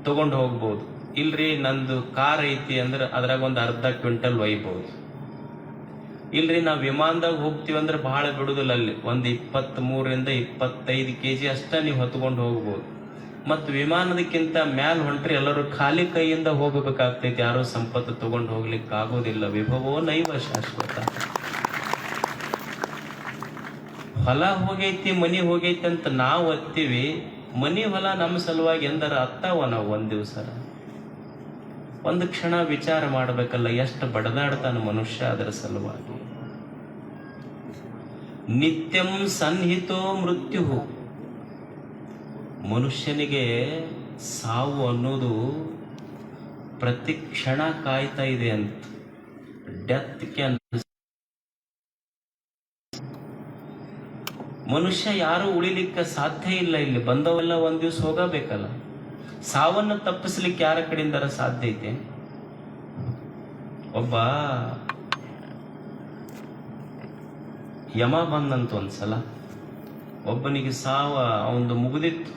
ತಗೊಂಡು ಹೋಗ್ಬೋದು. ಇಲ್ರಿ, ನಂದು ಕಾರ್ ಐತಿ ಅಂದ್ರೆ ಅದ್ರಾಗ 1 ಅರ್ಧ ಕ್ವಿಂಟಲ್ ಒಯ್ಬೋದು. ಇಲ್ರಿ, ನಾವು ವಿಮಾನದಾಗ ಹೋಗ್ತೀವಿ ಅಂದ್ರೆ ಬಹಳ ಬಿಡುದಿಲ್ಲ, ಅಲ್ಲಿ 23 ರಿಂದ 25 kg ಅಷ್ಟ ನೀವು ಹೊತ್ಕೊಂಡು ಹೋಗ್ಬೋದು. ಮತ್ತು ವಿಮಾನದಕ್ಕಿಂತ ಮ್ಯಾಲ ಹೊಂಟ್ರಿ ಎಲ್ಲರೂ ಖಾಲಿ ಕೈಯಿಂದ ಹೋಗಬೇಕಾಗ್ತೈತಿ, ಯಾರೋ ಸಂಪತ್ತು ತಗೊಂಡು ಹೋಗ್ಲಿಕ್ಕೆ ಆಗೋದಿಲ್ಲ. ವಿಭವೋ ನೈವ ಶಾಶ್ವತ. ಹೊಲ ಹೋಗೈತಿ, ಮನಿ ಹೋಗೈತಿ ಅಂತ ನಾವು ಒತ್ತೀವಿ. ಮನಿ ಹೊಲ ನಮ್ಮ ಸಲುವಾಗಿ ಎಂದರ ಅತ್ತಾವ ನಾವು ಒಂದ್ ದಿವಸ. ಒಂದು ಕ್ಷಣ ವಿಚಾರ ಮಾಡಬೇಕಲ್ಲ, ಎಷ್ಟು ಬಡದಾಡ್ತಾನ ಮನುಷ್ಯ ಅದರ ಸಲುವಾಗಿ. ನಿತ್ಯಂ ಸನ್ನಿಹಿತೋ ಮೃತ್ಯು. ಮನುಷ್ಯನಿಗೆ ಸಾವು ಅನ್ನೋದು ಪ್ರತಿ ಕ್ಷಣ ಕಾಯ್ತಾ ಇದೆ ಅಂತ. Death can. ಮನುಷ್ಯ ಯಾರು ಉಳಿಲಿಕ್ಕೆ ಸಾಧ್ಯ ಇಲ್ಲ. ಇಲ್ಲಿ ಬಂದವೆಲ್ಲ ಒಂದ್ ದಿವ್ಸ ಹೋಗಬೇಕಲ್ಲ. ಸಾವನ್ನು ತಪ್ಪಿಸ್ಲಿಕ್ಕೆ ಯಾರ ಕಡೆಯಿಂದಾರ ಸಾಧ್ಯ ಐತೆ? ಒಬ್ಬ ಯಮ ಬಂದಂತ ಒಂದ್ಸಲ, ಒಬ್ಬನಿಗೆ ಸಾವ ಅವಂದು ಮುಗಿದಿತ್ತು,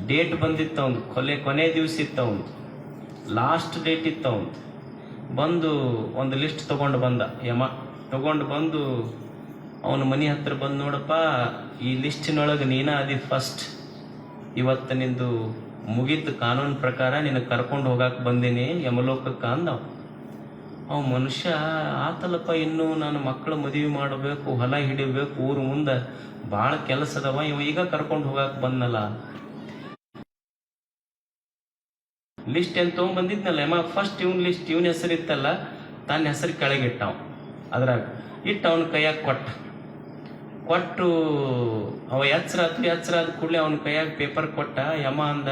ಡೇಟ್ ಬಂದಿತ್ತು, ಅವನು ಕೊನೆ ದಿವಸ ಇತ್ತು, ಅವನು ಲಾಸ್ಟ್ ಡೇಟ್ ಇತ್ತು. ಅವನು ಬಂದು ಒಂದು ಲಿಸ್ಟ್ ತಗೊಂಡು ಬಂದ. ಯಮ ತಗೊಂಡು ಬಂದು ಅವನ ಮನೆ ಹತ್ರ ಬಂದು, ನೋಡಪ್ಪ, ಈ ಲಿಸ್ಟಿನೊಳಗೆ ನೀನ ಅದಿ ಫಸ್ಟ್, ಇವತ್ತು ನಿಂದು ಮುಗಿದ ಕಾನೂನು ಪ್ರಕಾರ ನಿನ್ನ ಕರ್ಕೊಂಡು ಹೋಗಕ್ಕೆ ಬಂದೀನಿ ಯಮಲೋಕಕ್ಕೆ ಅಂದವ. ಅವ ಮನುಷ್ಯ, ಆತಲ್ಲಪ್ಪ, ಇನ್ನು ನಾನು ಮಕ್ಕಳ ಮದುವೆ ಮಾಡಬೇಕು, ಹೊಲ ಹಿಡಿಬೇಕು, ಊರು ಮುಂದೆ ಭಾಳ ಕೆಲಸ ಅದಾವ, ಇವ ಈಗ ಕರ್ಕೊಂಡು ಹೋಗಕ್ಕೆ ಬಂದಲ್ಲ. ಲಿಸ್ಟ್ ಏನು ತೊಗೊಂಡ್ಬಂದಿದ್ನಲ್ಲ ಯಮ, ಫಸ್ಟ್ ಇವನ್ ಲಿಸ್ಟ್, ಇವನ ಹೆಸರು ಇತ್ತಲ್ಲ, ತನ್ನ ಹೆಸರು ಕೆಳಗಿಟ್ಟವ. ಅದ್ರಾಗ ಇಟ್ಟು ಅವನ ಕೈಯಾಗ ಕೊಟ್ಟು ಅವ ಎಚ್ಚರ ಆದ ಕೂಡಲೇ ಅವನ ಕೈಯಾಗ ಪೇಪರ್ ಕೊಟ್ಟ. ಯಮ ಅಂದ,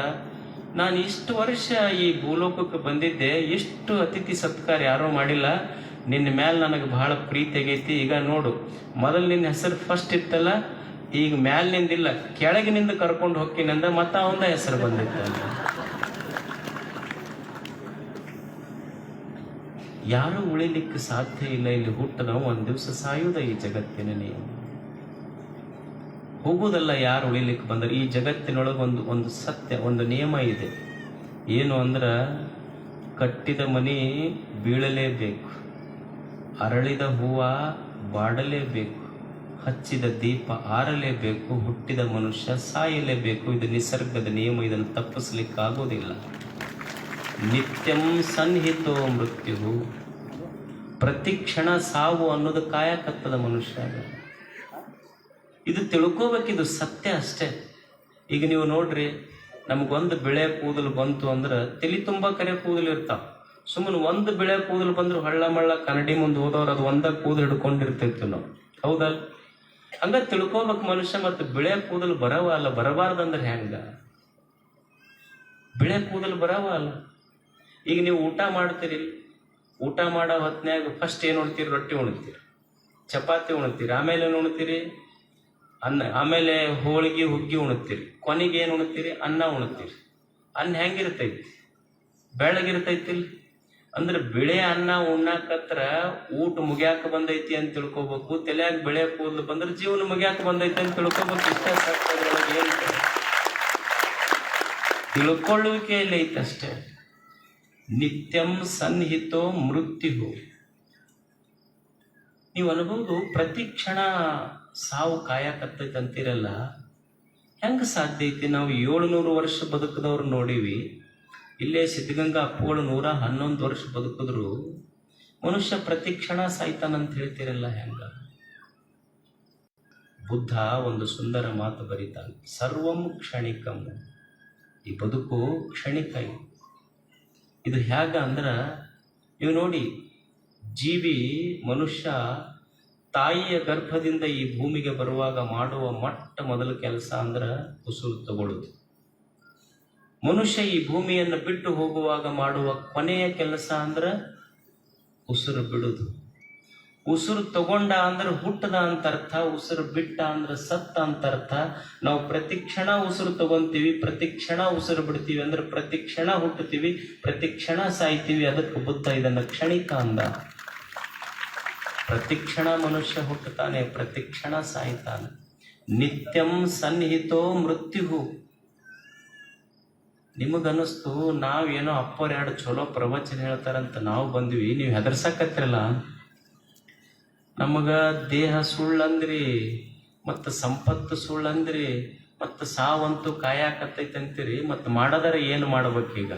ನಾನು ಇಷ್ಟು ವರ್ಷ ಈ ಭೂಲೋಕಕ್ಕೆ ಬಂದಿದ್ದೆ, ಇಷ್ಟು ಅತಿಥಿ ಸತ್ಕಾರ ಯಾರೂ ಮಾಡಿಲ್ಲ, ನಿನ್ನ ಮೇಲೆ ನನಗೆ ಬಹಳ ಪ್ರೀತಿ ಆಗೈತಿ. ಈಗ ನೋಡು, ಮೊದಲು ನಿನ್ನ ಹೆಸರು ಫಸ್ಟ್ ಇತ್ತಲ್ಲ, ಈಗ ಮ್ಯಾಲಿನಿಂದಿಲ್ಲ, ಕೆಳಗಿನಿಂದ ಕರ್ಕೊಂಡು ಹೋಗ್ತೀನಂದ, ಮತ್ತ ಅವಂದ ಹೆಸರು ಬಂದಿತ್ತು. ಯಾರು ಉಳಿಲಿಕ್ಕೆ ಸಾಧ್ಯ ಇಲ್ಲ. ಇಲ್ಲಿ ಹುಟ್ಟದ ಒಂದ್ ದಿವಸ ಸಾಯುವುದ ಈ ಜಗತ್ತಿನ ನಿಯಮ. ಹೋಗುವುದಲ್ಲ ಯಾರು ಉಳಿಲಿಕ್ಕೆ ಬಂದ್ರೆ. ಈ ಜಗತ್ತಿನೊಳಗೆ ಒಂದು ಸತ್ಯ, ಒಂದು ನಿಯಮ ಇದೆ. ಏನು ಅಂದ್ರ, ಕಟ್ಟಿದ ಮನಿ ಬೀಳಲೇಬೇಕು, ಅರಳಿದ ಹೂವ ಬಾಡಲೇಬೇಕು, ಹಚ್ಚಿದ ದೀಪ ಆರಲೇಬೇಕು, ಹುಟ್ಟಿದ ಮನುಷ್ಯ ಸಾಯಲೇಬೇಕು. ಇದು ನಿಸರ್ಗದ ನಿಯಮ, ಇದನ್ನು ತಪ್ಪಿಸ್ಲಿಕ್ಕೆ ಆಗೋದಿಲ್ಲ. ನಿತ್ಯಂ ಸನ್ನಿಹಿತೋ ಮೃತ್ಯು. ಪ್ರತಿ ಕ್ಷಣ ಸಾವು ಅನ್ನೋದು ಕಾಯಕತ್ತದ ಮನುಷ್ಯ. ಇದು ತಿಳ್ಕೋಬೇಕಿದು ಸತ್ಯ ಅಷ್ಟೇ. ಈಗ ನೀವು ನೋಡ್ರಿ, ನಮಗೊಂದು ಬಿಳೆ ಕೂದಲು ಬಂತು ಅಂದ್ರೆ ತಲೆ ತುಂಬಾ ಕರೆ ಕೂದಲು ಇರ್ತಾವ. ಸುಮ್ಮನೆ ಒಂದು ಬಿಳೆ ಕೂದಲು ಬಂದ್ರೆ ಹಳ್ಳ ಮಳ್ಳ ಕನ್ನಡಿ ಮುಂದೆ ಹೋದವ್ರು ಅದು ಒಂದ ಕೂದಲು ಹಿಡ್ಕೊಂಡಿರ್ತಿರ್ತೀವಿ ನಾವು, ಹೌದಲ್ಲ? ಹಂಗ ತಿಳ್ಕೋಬೇಕು ಮನುಷ್ಯ. ಮತ್ತೆ ಬಿಳೆ ಕೂದಲು ಬರವ ಅಲ್ಲ, ಬರಬಾರ್ದಂದ್ರೆ ಹೆಂಗ? ಬಿಳೆ ಕೂದಲು ಬರವ ಅಲ್ಲ. ಈಗ ನೀವು ಊಟ ಮಾಡ್ತೀರಿ, ಊಟ ಮಾಡೋ ಹೊತ್ನ್ಯಾಗ ಫಸ್ಟ್ ಏನು ಉಣ್ತೀರಿ? ರೊಟ್ಟಿ ಉಣ್ತೀರಿ, ಚಪಾತಿ ಉಣ್ತೀರಿ, ಆಮೇಲೆ ಏನು ಉಣ್ತೀರಿ? ಅನ್ನ, ಆಮೇಲೆ ಹೋಳಿಗೆ ಹುಗ್ಗಿ ಉಣ್ತೀರಿ, ಕೊನೆಗೆ ಏನು ಉಣ್ತೀರಿ? ಅನ್ನ ಉಣ್ತೀರಿ. ಅನ್ನ ಹೆಂಗಿರ್ತೈತಿ? ಬೆಳ್ಳಗಿರ್ತೈತಿಲ್? ಅಂದ್ರೆ ಬಿಳೆ ಅನ್ನ ಉಣ್ಣಾಕತ್ರ ಊಟ ಮುಗ್ಯಾಕ ಬಂದೈತಿ ಅಂತ ತಿಳ್ಕೊಬೇಕು. ತಲೆಯಾಗ ಬೆಳೆ ಕೂದಲು ಬಂದ್ರೆ ಜೀವನ ಮುಗ್ಯಾಕ ಬಂದೈತಿ ಅಂತ ತಿಳ್ಕೊಬೇಕು. ಇಷ್ಟ ಸಾಕೋದ್ರೊಳಗೆ ಏನು ತಿಳ್ಕೊಳ್ಳುವಿಕೆಯಲ್ಲಿ ಐತಷ್ಟೇ. ನಿತ್ಯಂ ಸನ್ನಿಹಿತೋ ಮೃತ್ಯು. ನೀವು ಅನ್ಬೋದು ಪ್ರತಿ ಕ್ಷಣ ಸಾವು ಕಾಯಕತ್ತೈತೆ ಅಂತೀರಲ್ಲ, ಹೆಂಗ ಸಾಧ್ಯ ಐತಿ? ನಾವು 700 ವರ್ಷ ಬದುಕದವ್ರು ನೋಡೀವಿ. ಇಲ್ಲೇ ಸಿದ್ಧಗಂಗಾ ಅಪ್ಪಗಳು 111 ವರ್ಷ ಬದುಕಿದ್ರು ಮನುಷ್ಯ ಪ್ರತಿ ಕ್ಷಣ ಸಾಯ್ತಾನಂತ ಹೇಳ್ತೀರಲ್ಲ, ಹೆಂಗ? ಬುದ್ಧ ಒಂದು ಸುಂದರ ಮಾತು ಬರೀತಾನೆ, ಸರ್ವಂ ಕ್ಷಣಿಕಂ. ಈ ಬದುಕು ಕ್ಷಣಿಕ. ಇದು ಹೇಗ ಅಂದ್ರೆ, ನೀವು ನೋಡಿ, ಜೀವಿ ಮನುಷ್ಯ ತಾಯಿಯ ಗರ್ಭದಿಂದ ಈ ಭೂಮಿಗೆ ಬರುವಾಗ ಮಾಡುವ ಮೊದಲ ಕೆಲಸ ಅಂದ್ರೆ ಉಸಿರು ತಗೊಳ್ಳೋದು. ಮನುಷ್ಯ ಈ ಭೂಮಿಯನ್ನು ಬಿಟ್ಟು ಹೋಗುವಾಗ ಮಾಡುವ ಕೊನೆಯ ಕೆಲಸ ಅಂದ್ರೆ ಉಸಿರು ಬಿಡುದು. ಉಸಿರು ತಗೊಂಡ ಅಂದ್ರೆ ಹುಟ್ಟದ ಅಂತ ಅರ್ಥ, ಉಸಿರು ಬಿಟ್ಟ ಅಂದ್ರೆ ಸತ್ತ ಅಂತ ಅರ್ಥ. ನಾವು ಪ್ರತಿ ಕ್ಷಣ ಉಸಿರು ತಗೊಂತೀವಿ, ಪ್ರತಿ ಕ್ಷಣ ಉಸಿರು ಬಿಡ್ತೀವಿ, ಅಂದ್ರೆ ಪ್ರತಿ ಕ್ಷಣ ಹುಟ್ಟುತ್ತೀವಿ, ಪ್ರತಿ ಕ್ಷಣ ಸಾಯ್ತೀವಿ. ಅದಕ್ಕೆ ಬುದ್ಧ ಇದನ್ನ ಕ್ಷಣಿಕ ಅಂದ. ಪ್ರತಿ ಕ್ಷಣ ಮನುಷ್ಯ ಹುಟ್ಟುತ್ತಾನೆ, ಪ್ರತಿ ಕ್ಷಣ ಸಾಯ್ತಾನೆ. ನಿತ್ಯಂ ಸನ್ನಿಹಿತೋ ಮೃತ್ಯು. ನಿಮಗನ್ನಿಸ್ತು ನಾವೇನೋ ಅಪ್ಪರ್ಯಾಡು ಚಲೋ ಪ್ರವಚನ ಹೇಳ್ತಾರಂತ ನಾವು ಬಂದ್ವಿ, ನೀವು ಹೆದರ್ಸಕತ್ತಿರಲ್ಲ. ನಮಗ ದೇಹ ಸುಳ್ಳಂದ್ರಿ, ಮತ್ತು ಸಂಪತ್ತು ಸುಳ್ಳಂದ್ರಿ, ಮತ್ತು ಸಾವಂತೂ ಕಾಯಾಕತ್ತೈತೆ ಅಂತೀರಿ, ಮತ್ತು ಮಾಡದರ ಏನು ಮಾಡ್ಬೇಕೀಗ?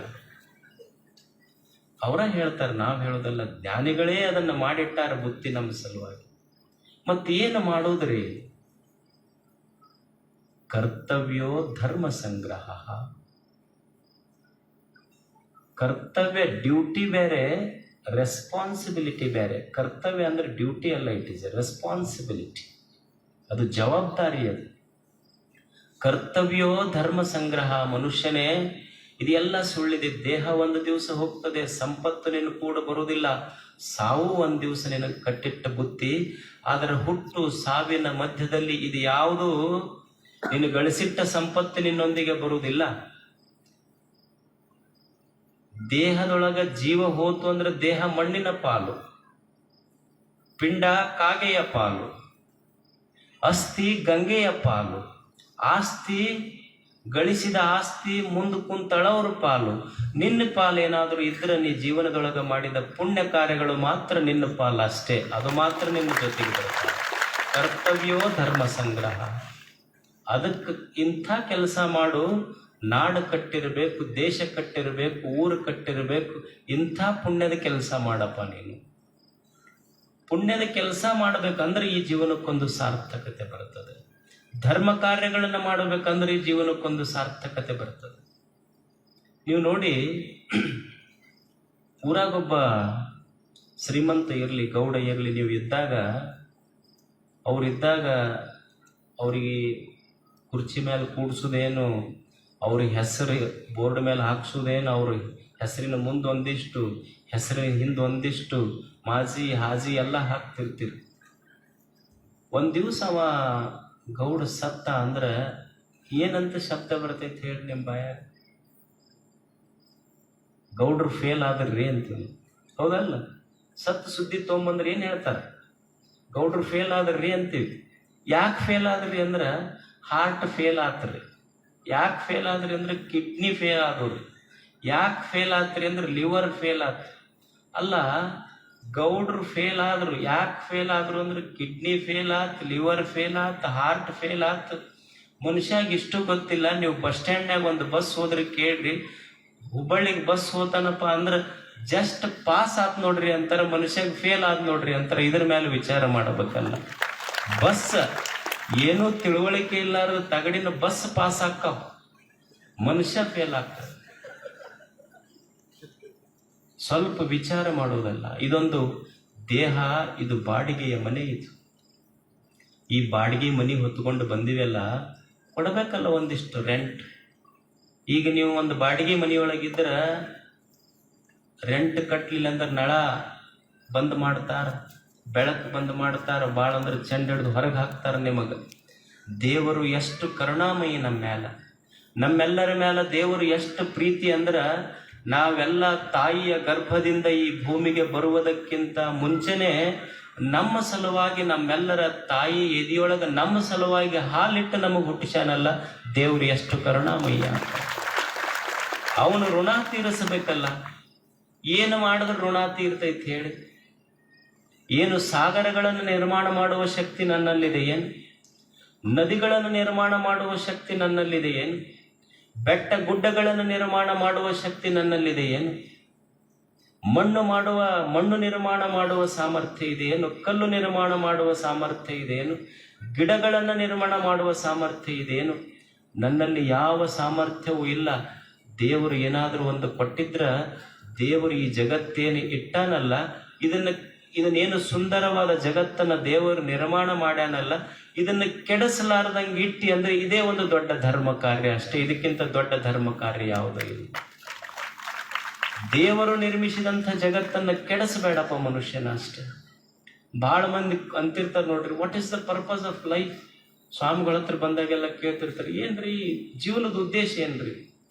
ಅವರ ಹೇಳ್ತಾರೆ, ನಾವು ಹೇಳೋದಲ್ಲ. ಜ್ಞಾನಿಗಳೇ ಅದನ್ನು ಮಾಡಿಟ್ಟಾರ ಬುತ್ತಿ ನಮ್ಮ ಸಲುವಾಗಿ. ಮತ್ತೇನು ಮಾಡೋದ್ರಿ? ಕರ್ತವ್ಯೋ ಧರ್ಮ ಸಂಗ್ರಹ. ಕರ್ತವ್ಯ ಡ್ಯೂಟಿ ಬೇರೆ, ರೆಸ್ಪಾನ್ಸಿಬಿಲಿಟಿ ಬೇರೆ. ಕರ್ತವ್ಯ ಅಂದ್ರೆ ಡ್ಯೂಟಿ ಅಲ್ಲ, ಇಟ್ ಈಸ್ ಎ ರೆಸ್ಪಾನ್ಸಿಬಿಲಿಟಿ. ಅದು ಜವಾಬ್ದಾರಿ. ಅದು ಕರ್ತವ್ಯೋ ಧರ್ಮ ಸಂಗ್ರಹ. ಮನುಷ್ಯನೇ, ಇದೆಲ್ಲ ಸುಳ್ಳಿದೆ. ದೇಹ ಒಂದು ದಿವಸ ಹೋಗ್ತದೆ, ಸಂಪತ್ತು ನಿನ್ನ ಕೂಡ ಬರುವುದಿಲ್ಲ, ಸಾವು ಒಂದು ದಿವಸ ನಿನಗೆ ಕಟ್ಟಿಟ್ಟ ಬುತ್ತಿ. ಆದರೆ ಹುಟ್ಟು ಸಾವಿನ ಮಧ್ಯದಲ್ಲಿ ಇದು ಯಾವುದು ನೀನು ಗಳಿಸಿಟ್ಟ ಸಂಪತ್ತು ನಿನ್ನೊಂದಿಗೆ ಬರುವುದಿಲ್ಲ. ದೇಹದೊಳಗ ಜೀವ ಹೋತು ಅಂದ್ರೆ ದೇಹ ಮಣ್ಣಿನ ಪಾಲು, ಪಿಂಡ ಕಾಗೆಯ ಪಾಲು, ಅಸ್ಥಿ ಗಂಗೆಯ ಪಾಲು, ಆಸ್ತಿ ಗಳಿಸಿದ ಆಸ್ತಿ ಮುಂದೆ ಕುಂತಳವ್ರ ಪಾಲು. ನಿನ್ನ ಪಾಲು ಏನಾದರೂ ಇದ್ರೆ ನೀ ಜೀವನದೊಳಗೆ ಮಾಡಿದ ಪುಣ್ಯ ಕಾರ್ಯಗಳು ಮಾತ್ರ ನಿನ್ನ ಪಾಲು ಅಷ್ಟೇ. ಅದು ಮಾತ್ರ ನಿನ್ನ ಜೊತೆಗೆ ಬರುತ್ತೆ. ಕರ್ತವ್ಯೋ ಧರ್ಮ ಸಂಗ್ರಹ. ಅದಕ್ಕೆ ಇಂಥ ಕೆಲಸ ಮಾಡು. ನಾಡು ಕಟ್ಟಿರಬೇಕು, ದೇಶ ಕಟ್ಟಿರಬೇಕು, ಊರು ಕಟ್ಟಿರಬೇಕು. ಇಂಥ ಪುಣ್ಯದ ಕೆಲಸ ಮಾಡಪ್ಪ ನೀನು. ಪುಣ್ಯದ ಕೆಲಸ ಮಾಡಬೇಕಂದ್ರೆ ಈ ಜೀವನಕ್ಕೊಂದು ಸಾರ್ಥಕತೆ ಬರ್ತದೆ. ಧರ್ಮ ಕಾರ್ಯಗಳನ್ನು ಮಾಡಬೇಕಂದ್ರೆ ಈ ಜೀವನಕ್ಕೊಂದು ಸಾರ್ಥಕತೆ ಬರ್ತದೆ. ನೀವು ನೋಡಿ, ಊರಾಗೊಬ್ಬ ಶ್ರೀಮಂತ ಇರಲಿ, ಗೌಡ ಇರಲಿ, ನೀವು ಇದ್ದಾಗ ಅವರಿಗೆ ಕುರ್ಚಿ ಮೇಲೆ ಕೂಡಿಸೋದೇನು, ಅವ್ರಿಗೆ ಹೆಸರು ಬೋರ್ಡ್ ಮೇಲೆ ಹಾಕ್ಸೋದೇನು, ಅವ್ರ ಹೆಸರಿನ ಮುಂದೊಂದಿಷ್ಟು, ಹೆಸರಿನ ಹಿಂದೊಂದಿಷ್ಟು ಮಾಜಿ ಹಾಜಿ ಎಲ್ಲ ಹಾಕ್ತಿರ್ತೀರಿ. ಒಂದು ದಿವಸ ಅವ ಗೌಡ ಸತ್ತ ಅಂದ್ರೆ ಏನಂತ ಶಬ್ದ ಬರ್ತೈತೆ ಹೇಳಿ ನಿಮ್ಮ ಬಾಯಾಗ? ಗೌಡ್ರು ಫೇಲ್ ಆದ್ರಿ ಅಂತೀವಿ, ಹೌದಲ್ಲ? ಸತ್ತ ಸುದ್ದಿ ತೊಗೊಂಬಂದ್ರೆ ಏನು ಹೇಳ್ತಾರೆ? ಗೌಡ್ರು ಫೇಲ್ ಆದ್ರಿ ಅಂತೀವಿ. ಯಾಕೆ ಫೇಲ್ ಆದ್ರಿ ಅಂದ್ರೆ ಹಾರ್ಟ್ ಫೇಲ್ ಆತ್ರಿ. ಯಾಕೆ ಫೇಲ್ ಆದ್ರಿ ಅಂದ್ರೆ ಕಿಡ್ನಿ ಫೇಲ್ ಆದವ್ರಿ. ಯಾಕೆ ಫೇಲ್ ಆತ್ರಿ ಅಂದ್ರೆ ಲಿವರ್ ಫೇಲ್ ಆತ್. ಅಲ್ಲ, ಗೌಡ್ರು ಫೇಲ್ ಆದ್ರು. ಯಾಕೆ ಫೇಲ್ ಆದ್ರು ಅಂದ್ರೆ ಕಿಡ್ನಿ ಫೇಲ್ ಆತ್, ಲಿವರ್ ಫೇಲ್ ಆತ್, ಹಾರ್ಟ್ ಫೇಲ್ ಆತ್. ಮನುಷ್ಯಾಗ ಇಷ್ಟು ಗೊತ್ತಿಲ್ಲ. ನೀವು ಬಸ್ ಸ್ಟ್ಯಾಂಡ್ನಾಗ ಒಂದು ಬಸ್ ಹೋದ್ರೆ ಕೇಳ್ರಿ, ಹುಬ್ಬಳ್ಳಿಗೆ ಬಸ್ ಹೋತಾನಪ್ಪ ಅಂದ್ರೆ ಜಸ್ಟ್ ಪಾಸ್ ಆತ್ ನೋಡ್ರಿ ಅಂತಾರೆ, ಮನುಷ್ಯಾಗ ಫೇಲ್ ಆದ್ ನೋಡ್ರಿ ಅಂತಾರೆ. ಇದ್ರ ಮೇಲೆ ವಿಚಾರ ಮಾಡಬೇಕಲ್ಲ. ಬಸ್ ಏನೂ ತಿಳುವಳಿಕೆ ಇಲ್ಲಾರ ತಗಡಿನ ಬಸ್ ಪಾಸ್ ಆಕ್ಕಾವ, ಮನುಷ್ಯ ಫೇಲ್ ಆಗ್ತದೆ. ಸ್ವಲ್ಪ ವಿಚಾರ ಮಾಡೋದಲ್ಲ. ಇದೊಂದು ದೇಹ, ಇದು ಬಾಡಿಗೆಯ ಮನೆ. ಇದು ಈ ಬಾಡಿಗೆ ಮನೆ ಹೊತ್ಕೊಂಡು ಬಂದಿವೆಲ್ಲ, ಕೊಡಬೇಕಲ್ಲ ಒಂದಿಷ್ಟು ರೆಂಟ್. ಈಗ ನೀವು ಒಂದು ಬಾಡಿಗೆ ಮನೆಯೊಳಗಿದ್ರೆ ರೆಂಟ್ ಕಟ್ಲಿಲ್ಲ ಅಂದ್ರೆ ನಳ ಬಂದ್ ಮಾಡ್ತಾರ, ಬೆಳಕು ಬಂದ್ ಮಾಡ್ತಾರ, ಭಾಳ ಅಂದ್ರೆ ಚೆಂಡ ಹಿಡಿದು ಹೊರಗೆ ಹಾಕ್ತಾರ. ನಿಮಗೆ ದೇವರು ಎಷ್ಟು ಕರುಣಾಮಯಿ ನಮ್ಮೆಲ್ಲರ ಮೇಲೆ ದೇವರು ಎಷ್ಟು ಪ್ರೀತಿ ಅಂದ್ರೆ, ನಾವೆಲ್ಲ ತಾಯಿಯ ಗರ್ಭದಿಂದ ಈ ಭೂಮಿಗೆ ಬರುವುದಕ್ಕಿಂತ ಮುಂಚೆನೆ ನಮ್ಮ ಸಲುವಾಗಿ, ನಮ್ಮೆಲ್ಲರ ತಾಯಿ ಎದೆಯೊಳಗೆ ನಮ್ಮ ಸಲುವಾಗಿ ಹಾಲಿಟ್ಟು ನಮಗೆ ಹುಟ್ಟಿಸ್ಯಾನಲ್ಲ. ದೇವರು ಎಷ್ಟು ಕರುಣಾಮಯ್ಯ. ಅವನು ಋಣ ತೀರಿಸಬೇಕಲ್ಲ. ಏನು ಮಾಡಿದ್ರೆ ಋಣ ತೀರ್ತೈತಿ ಹೇಳಿ? ಏನು ಸಾಗರಗಳನ್ನು ನಿರ್ಮಾಣ ಮಾಡುವ ಶಕ್ತಿ ನನ್ನಲ್ಲಿದೆ ಏನು? ನದಿಗಳನ್ನು ನಿರ್ಮಾಣ ಮಾಡುವ ಶಕ್ತಿ ನನ್ನಲ್ಲಿದೆ ಏನು? ಬೆಟ್ಟ ಗುಡ್ಡಗಳನ್ನು ನಿರ್ಮಾಣ ಮಾಡುವ ಶಕ್ತಿ ನನ್ನಲ್ಲಿದೆ ಏನು? ಮಣ್ಣು ನಿರ್ಮಾಣ ಮಾಡುವ ಸಾಮರ್ಥ್ಯ ಇದೆ ಏನು? ಕಲ್ಲು ನಿರ್ಮಾಣ ಮಾಡುವ ಸಾಮರ್ಥ್ಯ ಇದೆ ಏನು? ಗಿಡಗಳನ್ನು ನಿರ್ಮಾಣ ಮಾಡುವ ಸಾಮರ್ಥ್ಯ ಇದೆ ಏನು? ನನ್ನಲ್ಲಿ ಯಾವ ಸಾಮರ್ಥ್ಯವೂ ಇಲ್ಲ. ದೇವರು ಏನಾದರೂ ಒಂದು ಕೊಟ್ಟಿದ್ರ, ದೇವರು ಈ ಜಗತ್ತೇನು ಇಟ್ಟಾನಲ್ಲ, ಇದನ್ನೇನು ಸುಂದರವಾದ ಜಗತ್ತನ್ನ ದೇವರು ನಿರ್ಮಾಣ ಮಾಡ್ಯಾನಲ್ಲ, ಇದನ್ನು ಕೆಡಿಸಲಾರ್ದಂಗೆ ಇಟ್ಟಿ ಅಂದ್ರೆ ಇದೇ ಒಂದು ದೊಡ್ಡ ಧರ್ಮ ಕಾರ್ಯ ಅಷ್ಟೇ. ಇದಕ್ಕಿಂತ ದೊಡ್ಡ ಧರ್ಮ ಕಾರ್ಯ ಯಾವುದೂ ಇಲ್ಲ. ದೇವರು ನಿರ್ಮಿಸಿದಂಥ ಜಗತ್ತನ್ನ ಕೆಡಿಸಬೇಡಪ್ಪ ಮನುಷ್ಯನ ಅಷ್ಟೇ. ಬಹಳ ಮಂದಿ ಅಂತಿರ್ತಾರೆ ನೋಡ್ರಿ, what is the purpose of life? ಸ್ವಾಮಿಗಳ ಹತ್ರ ಬಂದಾಗೆಲ್ಲ ಕೇಳ್ತಿರ್ತಾರೆ, ಏನ್ರಿ ಜೀವನದ ಉದ್ದೇಶ ಏನ್ರಿ?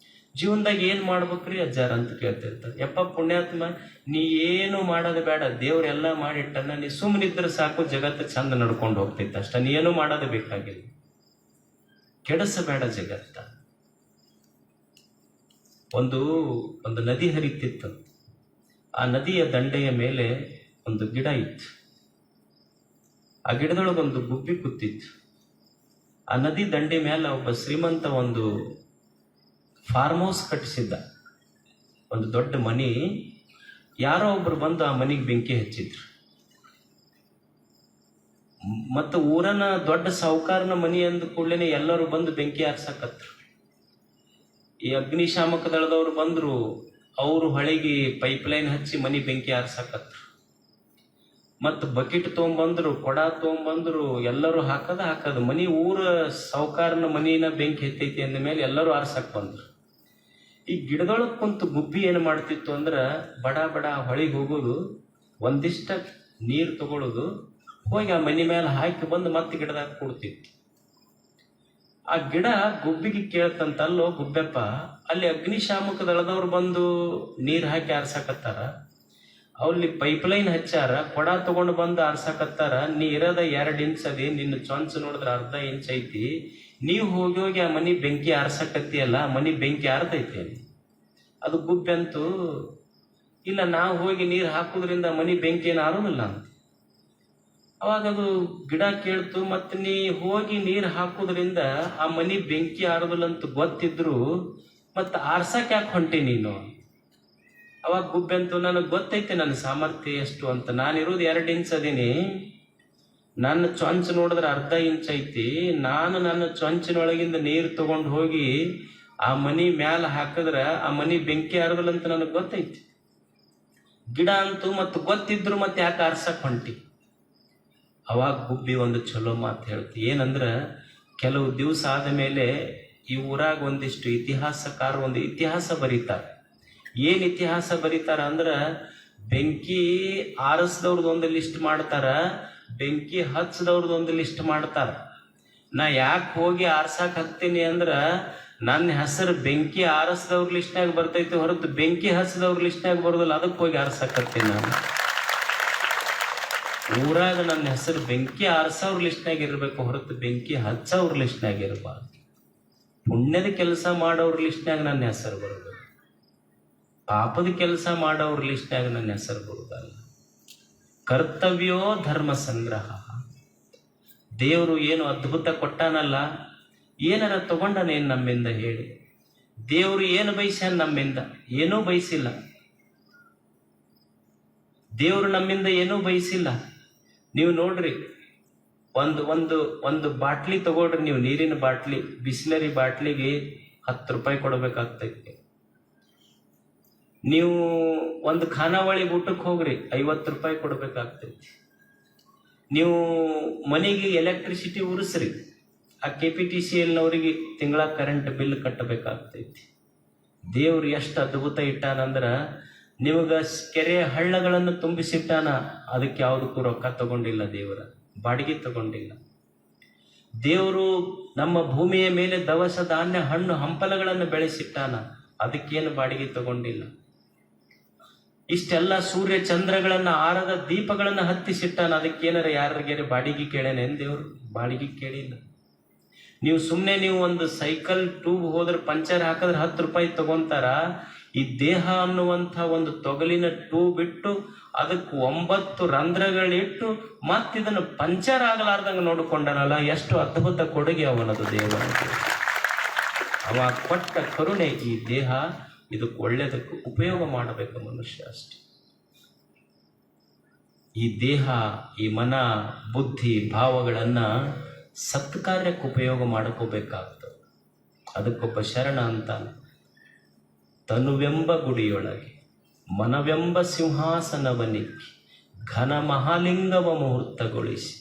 ಜೀವನದಾಗ ಏನ್ ಮಾಡ್ಬೇಕ್ರಿ ಅಜ್ಜಾರ ಅಂತ ಕೇಳ್ತಿರ್ತಾರೆ. ಯಪ್ಪ ಪುಣ್ಯಾತ್ಮ, ನೀ ಏನು ಮಾಡೋದು ಬೇಡ, ದೇವ್ರೆಲ್ಲ ಮಾಡಿಟ್ಟನ್ನ, ನೀ ಸುಮ್ಮನಿದ್ರೆ ಸಾಕು, ಜಗತ್ತು ಚಂದ ನಡ್ಕೊಂಡು ಹೋಗ್ತೈತೆ ಅಷ್ಟ. ನೀ ಏನು ಮಾಡೋದು ಬೇಕಾಗಿಲ್ಲ, ಕೆಡಿಸಬೇಡ ಜಗತ್ತ. ಒಂದು ನದಿ ಹರಿತಿತ್ತು. ಆ ನದಿಯ ದಂಡೆಯ ಮೇಲೆ ಒಂದು ಗಿಡ ಇತ್ತು. ಆ ಗಿಡದೊಳಗೊಂದು ಗುಬ್ಬಿ ಕೂತಿತ್ತು. ಆ ನದಿ ದಂಡೆ ಮೇಲೆ ಒಬ್ಬ ಶ್ರೀಮಂತ ಒಂದು ಫಾರ್ಮ್ ಹೌಸ್ ಕಟ್ಟಿಸಿದ್ದ, ಒಂದು ದೊಡ್ಡ ಮನಿ. ಯಾರೋ ಒಬ್ರು ಬಂದು ಆ ಮನಿಗೆ ಬೆಂಕಿ ಹಚ್ಚಿದ್ರು. ಮತ್ತು ಊರನ ದೊಡ್ಡ ಸಾಹುಕಾರನ ಮನಿ ಅಂದ ಕೂಡಲೇ ಎಲ್ಲರೂ ಬಂದು ಬೆಂಕಿ ಹಾರ್ಸಕತ್ರು. ಈ ಅಗ್ನಿಶಾಮಕ ದಳದವ್ರು ಬಂದ್ರು, ಅವರು ಹೊಳೆಗೆ ಪೈಪ್ಲೈನ್ ಹಚ್ಚಿ ಮನಿ ಬೆಂಕಿ ಹಾರ್ಸಕತ್ರು. ಮತ್ತು ಬಕೆಟ್ ತೊಗೊಂಬಂದ್ರು, ಕೊಡ ತೊಗೊಂಬಂದ್ರು, ಎಲ್ಲರೂ ಹಾಕದ ಮನಿ. ಊರ ಸಾಹುಕಾರನ ಮನಿನ ಬೆಂಕಿ ಎತ್ತೈತಿ ಅಂದ ಮೇಲೆ ಎಲ್ಲರೂ ಆರ್ಸಕ್ ಬಂದ್ರು. ಈ ಗಿಡದೊಳಗೆ ಕುಂತು ಗುಬ್ಬಿ ಏನು ಮಾಡ್ತಿತ್ತು ಅಂದ್ರೆ, ಬಡ ಹೊಳಿಗೆ ಹೋಗೋದು, ಒಂದಿಷ್ಟ ನೀರು ತಗೊಳ್ಳೋದು, ಹೋಗಿ ಆ ಮನಿ ಮೇಲೆ ಹಾಕಿ ಬಂದು ಮತ್ತೆ ಗಿಡದಾಗ ಕೊಡ್ತಿತ್ತು. ಆ ಗಿಡ ಗುಬ್ಬಿಗೆ ಕೇಳ್ತಂತಲ್ಲೋ ಗುಬ್ಬೆಪ್ಪ, ಅಲ್ಲಿ ಅಗ್ನಿಶಾಮಕ ದಳದವ್ರು ಬಂದು ನೀರು ಹಾಕಿ ಆರ್ಸಕತ್ತಾರ, ಅಲ್ಲಿ ಪೈಪ್ಲೈನ್ ಹಚ್ಚಾರ, ಕೊಡ ತಗೊಂಡು ಬಂದು ಆರ್ಸಕತ್ತಾರ, ನೀ ಇರೋದ 2 ಇಂಚ್ ಅದಿ, ನಿನ್ನ ಚೊಂಚ ನೋಡಿದ್ರೆ ಅರ್ಧ ಇಂಚ್ ಐತಿ, ನೀವು ಹೋಗಿ ಆ ಮನಿ ಬೆಂಕಿ ಆರ್ಸಕತ್ತಿಯಲ್ಲ, ಆ ಮನಿ ಬೆಂಕಿ ಆರ್ತೈತಿ. ಅದು ಗುಬ್ಬೆ ಅಂತೂ ಇಲ್ಲ, ನಾವು ಹೋಗಿ ನೀರು ಹಾಕೋದ್ರಿಂದ ಮನಿ ಬೆಂಕಿ ಏನು ಆರೋದಿಲ್ಲ ಅಂತ. ಅವಾಗ ಅದು ಗಿಡ ಕೇಳ್ತು, ಮತ್ತೆ ನೀ ಹೋಗಿ ನೀರು ಹಾಕೋದ್ರಿಂದ ಆ ಮನಿ ಬೆಂಕಿ ಆರೋದಿಲ್ಲ ಅಂತ ಗೊತ್ತಿದ್ರು ಮತ್ತೆ ಆರ್ಸಕ್ ಯಾಕೆ ಹೊಂಟಿ ನೀನು? ಅವಾಗ ಗುಬ್ಬೆ ಅಂತೂ, ನನಗೆ ಗೊತ್ತೈತೆ ನನ್ನ ಸಾಮರ್ಥ್ಯ ಎಷ್ಟು ಅಂತ, ನಾನಿರೋದು 2 ಇಂಚ್ ಅದೀನಿ, ನನ್ನ ಚೊಂಚ ನೋಡಿದ್ರೆ ಅರ್ಧ ಇಂಚ್ ಐತಿ, ನಾನು ನನ್ನ ಚೊಂಚಿನೊಳಗಿಂದ ನೀರು ತಗೊಂಡು ಹೋಗಿ ಆ ಮನಿ ಮ್ಯಾಲ ಹಾಕಿದ್ರೆ ಆ ಮನಿ ಬೆಂಕಿ ಆರೋದಿಲ್ಲ ಅಂತ ನನಗೆ ಗೊತ್ತೈತಿ. ಗಿಡ ಅಂತೂ ಮತ್ತೆ ಗೊತ್ತಿದ್ರು ಮತ್ತೆ ಯಾಕೆ ಆರ್ಸಕ್ ಹೊಂಟಿ? ಅವಾಗ ಗುಬ್ಬಿ ಒಂದು ಚಲೋ ಮಾತು ಹೇಳ್ತಿ. ಏನಂದ್ರೆ, ಕೆಲವು ದಿವಸ ಆದ ಮೇಲೆ ಈ ಊರಾಗ ಒಂದಿಷ್ಟು ಇತಿಹಾಸಕಾರರು ಒಂದು ಇತಿಹಾಸ ಬರೀತಾರೆ. ಏನು ಇತಿಹಾಸ ಬರೀತಾರ ಅಂದ್ರೆ, ಬೆಂಕಿ ಆರಿಸಿದವ್ರದ್ದು ಒಂದು ಲಿಸ್ಟ್ ಮಾಡ್ತಾರ, ಬೆಂಕಿ ಹಚ್ಚದವ್ರದ್ದು ಒಂದು ಲಿಸ್ಟ್ ಮಾಡ್ತಾರ. ನಾ ಯಾಕೆ ಹೋಗಿ ಆರ್ಸಕ್ ಹತ್ತೀನಿ ಅಂದ್ರೆ, ನನ್ನ ಹೆಸರು ಬೆಂಕಿ ಆರಿಸಿದವ್ರ ಲಿಸ್ಟ್ನಾಗ ಬರ್ತೈತಿ ಹೊರತು ಬೆಂಕಿ ಹಚ್ಚದವ್ರ ಲಿಸ್ಟ್ನಾಗ ಬರೋದಿಲ್ಲ. ಅದಕ್ಕೆ ಹೋಗಿ ಆರ್ಸಕ್ ಹತ್ತೀನಿ ನಾನು. ಊರಾಗ ನನ್ನ ಹೆಸರು ಬೆಂಕಿ ಆರ್ಸವ್ರ ಲಿಸ್ಟ್ನಾಗ ಇರಬೇಕು ಹೊರತು ಬೆಂಕಿ ಹಚ್ಚವ್ರ ಲಿಸ್ಟ್ನಾಗ ಇರಬಾರ್ದು. ಪುಣ್ಯದ ಕೆಲಸ ಮಾಡೋವ್ರ ಲಿಸ್ಟ್ನಾಗ ನನ್ನ ಹೆಸರು ಬರೋದು, ಪಾಪದ ಕೆಲಸ ಮಾಡೋವ್ರ ಲಿಸ್ಟ್ನಾಗ ನನ್ನ ಹೆಸರು ಬರುವುದಲ್ಲ. ಕರ್ತವ್ಯೋ ಧರ್ಮ ಸಂಗ್ರಹ. ದೇವರು ಏನು ಅದ್ಭುತ ಕೊಟ್ಟಾನಲ್ಲ, ಏನಾರ ತಗೊಂಡನೇನು ನಮ್ಮಿಂದ ಹೇಳಿ? ದೇವರು ಏನು ಬಯಸ್ಯಾನ ನಮ್ಮಿಂದ? ಏನೂ ಬಯಸಿಲ್ಲ. ದೇವರು ನಮ್ಮಿಂದ ಏನೂ ಬಯಸಿಲ್ಲ. ನೀವು ನೋಡ್ರಿ, ಒಂದು ಬಾಟ್ಲಿ ತಗೊಳ್ರಿ, ನೀವು ನೀರಿನ ಬಾಟ್ಲಿ, ಬಿಸ್ಲರಿ ಬಾಟ್ಲಿಗೆ 10 ರೂಪಾಯಿ ಕೊಡಬೇಕಾಗ್ತೈತಿ. ನೀವು ಒಂದು ಖಾನಾವಳಿ ಊಟಕ್ಕೆ ಹೋಗ್ರಿ, 50 ರೂಪಾಯಿ ಕೊಡಬೇಕಾಗ್ತೈತಿ. ನೀವು ಮನೆಗೆ ಎಲೆಕ್ಟ್ರಿಸಿಟಿ ಉರಿಸ್ರಿ, ಆ KPTCLನವರಿಗೆ ತಿಂಗಳ ಕರೆಂಟ್ ಬಿಲ್ ಕಟ್ಟಬೇಕಾಗ್ತೈತಿ. ದೇವ್ರು ಎಷ್ಟು ಅದ್ಭುತ ಇಟ್ಟಾನಂದ್ರ, ನಿಮಗ ಕೆರೆ ಹಳ್ಳಗಳನ್ನು ತುಂಬಿಸಿಟ್ಟಾನ, ಅದಕ್ಕೆ ಯಾವುದಕ್ಕೂ ರೊಕ್ಕ ತಗೊಂಡಿಲ್ಲ. ದೇವರ ಬಾಡಿಗೆ ತಗೊಂಡಿಲ್ಲ. ದೇವರು ನಮ್ಮ ಭೂಮಿಯ ಮೇಲೆ ದವಸ ಧಾನ್ಯ ಹಣ್ಣು ಹಂಪಲಗಳನ್ನು ಬೆಳೆಸಿಟ್ಟಾನ, ಅದಕ್ಕೇನು ಬಾಡಿಗೆ ತಗೊಂಡಿಲ್ಲ. ಇಷ್ಟೆಲ್ಲ ಸೂರ್ಯ ಚಂದ್ರಗಳನ್ನ ಆರದ ದೀಪಗಳನ್ನು ಹತ್ತಿಸಿಟ್ಟಾನ, ಅದಕ್ಕೇನಾರ ಯಾರಿಗೇನೆ ಬಾಡಿಗೆ ಕೇಳೇನೇನು ದೇವರು? ಬಾಡಿಗೆ ಕೇಳಿಲ್ಲ. ನೀವು ಒಂದು ಸೈಕಲ್ ಟ್ಯೂಬ್ ಹೋದ್ರೆ ಪಂಚರ್ ಹಾಕಿದ್ರೆ 10 ರೂಪಾಯಿ ತಗೊಂತಾರ. ಈ ದೇಹ ಅನ್ನುವಂಥ ಒಂದು ತೊಗಲಿನ ಟ್ಯೂಬ್ ಇಟ್ಟು ಅದಕ್ಕೆ 9 ರಂಧ್ರಗಳಿಟ್ಟು ಮತ್ತಿದನ್ನು ಪಂಚರ್ ಆಗಲಾರ್ದಂಗೆ ನೋಡಿಕೊಂಡನಲ್ಲ, ಎಷ್ಟು ಅದ್ಭುತ ಕೊಡುಗೆ ಅವನದು ದೇವನಿಗೆ. ಅವ ಕೊಟ್ಟ ಕರುಣೆ ಈ ದೇಹ. ಇದಕ್ಕೆ ಒಳ್ಳೆಯದಕ್ಕೆ ಉಪಯೋಗ ಮಾಡಬೇಕು ಮನುಷ್ಯ ಅಷ್ಟೆ. ಈ ದೇಹ, ಈ ಮನ, ಬುದ್ಧಿ, ಭಾವಗಳನ್ನ ಸತ್ಕಾರ್ಯಕ್ಕೆ ಉಪಯೋಗ ಮಾಡ್ಕೋಬೇಕಾಗ್ತದೆ. ಅದಕ್ಕೊಬ್ಬ ಶರಣ ಅಂತಾನೆ, ತನುವೆಂಬ ಗುಡಿಯೊಳಗೆ ಮನವೆಂಬ ಸಿಂಹಾಸನವನಿಕ್ಕಿ ಘನ ಮಹಾಲಿಂಗವ ಮುಹೂರ್ತಗೊಳಿಸಿ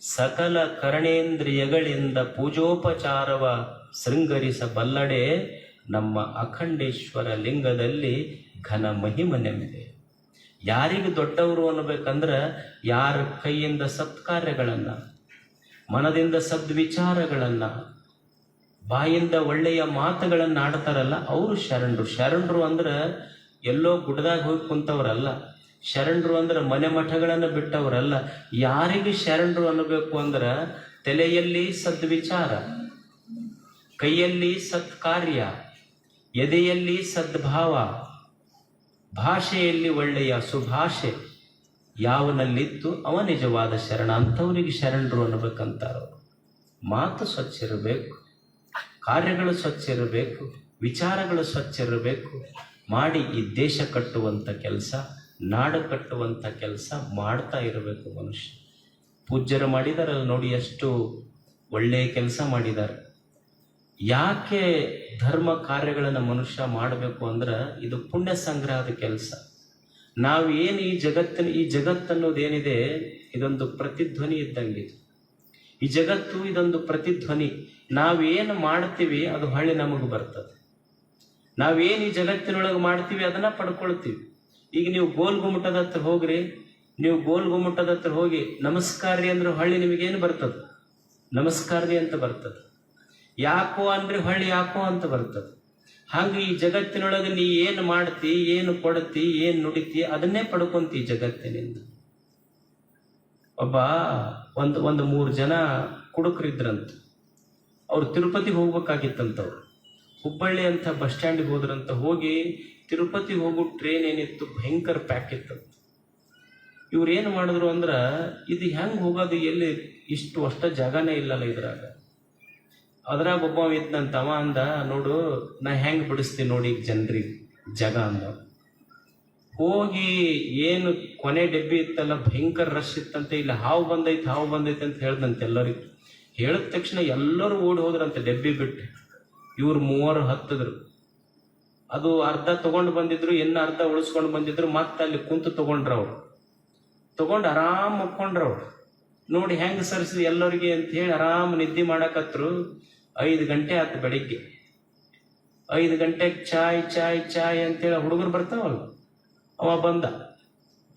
ಸಕಲ ಕರಣೇಂದ್ರಿಯಗಳಿಂದ ಪೂಜೋಪಚಾರವ ಶೃಂಗರಿಸಬಲ್ಲಡೆ ನಮ್ಮ ಅಖಂಡೇಶ್ವರ ಲಿಂಗದಲ್ಲಿ ಘನ ಮಹಿಮ ನೆಮ್ಮದಿ. ಯಾರಿಗೆ ದೊಡ್ಡವರು ಅನ್ನಬೇಕಂದ್ರೆ ಯಾರ ಕೈಯಿಂದ ಸತ್ಕಾರ್ಯಗಳನ್ನು, ಮನದಿಂದ ಸದ್ವಿಚಾರಗಳನ್ನು, ಬಾಯಿಂದ ಒಳ್ಳೆಯ ಮಾತುಗಳನ್ನು ಆಡ್ತಾರಲ್ಲ ಅವರು ಶರಣರು. ಶರಣರು ಅಂದ್ರೆ ಎಲ್ಲೋ ಗುಡ್ಡದಾಗ ಹೋಗಿ ಕುಂತವ್ರಲ್ಲ. ಶರಣರು ಅಂದ್ರೆ ಮನೆ ಮಠಗಳನ್ನು ಬಿಟ್ಟವರಲ್ಲ. ಯಾರಿಗೆ ಶರಣರು ಅನ್ನಬೇಕು ಅಂದ್ರೆ ತಲೆಯಲ್ಲಿ ಸದ್ವಿಚಾರ, ಕೈಯಲ್ಲಿ ಸತ್ಕಾರ್ಯ, ಎದೆಯಲ್ಲಿ ಸದ್ಭಾವ, ಭಾಷೆಯಲ್ಲಿ ಒಳ್ಳೆಯ ಸುಭಾಷೆ ಯಾವನಲ್ಲಿತ್ತು ಅವ ನಿಜವಾದ ಶರಣ. ಅಂಥವರಿಗೆ ಶರಣರು ಅನ್ನಬೇಕಂತಾರವರು. ಮಾತು ಸ್ವಚ್ಛ ಇರಬೇಕು, ಕಾರ್ಯಗಳು ಸ್ವಚ್ಛ ಇರಬೇಕು, ವಿಚಾರಗಳು ಸ್ವಚ್ಛ ಇರಬೇಕು. ಮಾಡಿ ಈ ದೇಶ ಕಟ್ಟುವಂಥ ಕೆಲಸ, ನಾಡು ಕಟ್ಟುವಂಥ ಕೆಲಸ ಮಾಡ್ತಾ ಇರಬೇಕು ಮನುಷ್ಯ. ಪೂಜ್ಯರು ಮಾಡಿದಾರಲ್ಲ ನೋಡಿ, ಎಷ್ಟು ಒಳ್ಳೆಯ ಕೆಲಸ ಮಾಡಿದ್ದಾರೆ. ಯಾಕೆ ಧರ್ಮ ಕಾರ್ಯಗಳನ್ನು ಮನುಷ್ಯ ಮಾಡಬೇಕು ಅಂದ್ರೆ ಇದು ಪುಣ್ಯ ಸಂಗ್ರಹದ ಕೆಲಸ. ನಾವು ಏನು ಈ ಜಗತ್ತನ್ನೋದೇನಿದೆ ಇದೊಂದು ಪ್ರತಿಧ್ವನಿ ಇದ್ದಂಗಿದೆ. ಈ ಜಗತ್ತು ಇದೊಂದು ಪ್ರತಿಧ್ವನಿ. ನಾವೇನು ಮಾಡ್ತೀವಿ ಅದು ಹೊಳ್ಳಿ ನಮಗೆ ಬರ್ತದೆ. ನಾವೇನು ಈ ಜಗತ್ತಿನೊಳಗೆ ಮಾಡ್ತೀವಿ ಅದನ್ನ ಪಡ್ಕೊಳ್ತೀವಿ. ಈಗ ನೀವು ಗೋಲ್ ಗುಮ್ಮಟದ ಹತ್ರ ಹೋಗ್ರಿ, ನೀವು ಗೋಲ್ ಗುಮ್ಮಟದ ಹತ್ರ ಹೋಗಿ ನಮಸ್ಕಾರ್ರಿ ಅಂದ್ರೆ ಹೊಳ್ಳಿ ನಿಮಗೇನು ಬರ್ತದೆ? ನಮಸ್ಕಾರ್ರಿ ಅಂತ ಬರ್ತದೆ. ಯಾಕೋ ಅಂದ್ರೆ ಹೊಳ್ಳಿ ಯಾಕೋ ಅಂತ ಬರ್ತದೆ. ಹಾಗೆ ಈ ಜಗತ್ತಿನೊಳಗೆ ನೀ ಏನು ಮಾಡ್ತಿ, ಏನು ಕೊಡ್ತಿ, ಏನು ನುಡಿತಿ ಅದನ್ನೇ ಪಡ್ಕೊಂತಿ ಜಗತ್ತಿನಿಂದ. ಒಬ್ಬ ಒಂದು 3 ಜನ ಕುಡುಕರಿದ್ರಂತ. ಅವ್ರು ತಿರುಪತಿಗೆ ಹೋಗ್ಬೇಕಾಗಿತ್ತಂತವ್ರು. ಹುಬ್ಬಳ್ಳಿ ಅಂತ ಬಸ್ ಸ್ಟ್ಯಾಂಡಿಗೆ ಹೋದ್ರಂತ. ಹೋಗಿ ತಿರುಪತಿಗೆ ಹೋಗೋ ಟ್ರೈನ್ ಏನಿತ್ತು ಭಯಂಕರ ಪ್ಯಾಕ್ ಇತ್ತಂತ. ಇವ್ರು ಏನು ಮಾಡಿದ್ರು ಅಂದ್ರೆ ಇದು ಹೆಂಗೆ ಹೋಗೋದು, ಎಲ್ಲಿ ಅಷ್ಟ ಜಾಗನೇ ಇಲ್ಲಲ್ಲ ಇದ್ರಾಗ. ಅದ್ರಾಗ ಒಬ್ಬ ಇದ್ದಂತ. ಅವ ಅಂದ, ನೋಡು ನಾ ಹೆಂಗೆ ಬಿಡಿಸ್ತೀನಿ ನೋಡಿ ಈಗ ಜನರಿಗೆ ಜಾಗ ಅಂದ. ಹೋಗಿ ಏನು ಕೊನೆ ಡೆಬ್ಬಿ ಇತ್ತಲ್ಲ ಭಯಂಕರ ರಶ್ ಇತ್ತಂತೆ. ಇಲ್ಲಿ ಹಾವು ಬಂದೈತೆ ಅಂತ ಹೇಳ್ದಂತೆ ಎಲ್ಲರಿಗೂ. ಹೇಳಿದ ತಕ್ಷಣ ಎಲ್ಲರೂ ಓಡಿ ಹೋದ್ರಂತೆ ಡೆಬ್ಬಿ ಬಿಟ್ಟು. ಇವ್ರು 3 ಹತ್ತಿದ್ರು. ಅದು ಅರ್ಧ ತಗೊಂಡು ಬಂದಿದ್ರು, ಇನ್ನು ಅರ್ಧ ಉಳಿಸ್ಕೊಂಡು ಬಂದಿದ್ರು. ಮತ್ತೆ ಅಲ್ಲಿ ಕುಂತು ತಗೊಂಡು ಆರಾಮ್ ಮಕ್ಕೊಂಡ್ರವ್ರು. ನೋಡಿ ಹೆಂಗೆ ಸರಿಸಿದ್ ಎಲ್ಲರಿಗೆ ಅಂತ ಹೇಳಿ ಆರಾಮ್ ನಿದ್ದೆ ಮಾಡಕತ್ರು. 5 ಗಂಟೆ ಆಯ್ತು ಬೆಳಿಗ್ಗೆ. 5 ಗಂಟೆಗೆ ಚಾಯ್ ಅಂತೇಳಿ ಹುಡುಗರು ಬರ್ತಾವಲ್ಲ, ಅವ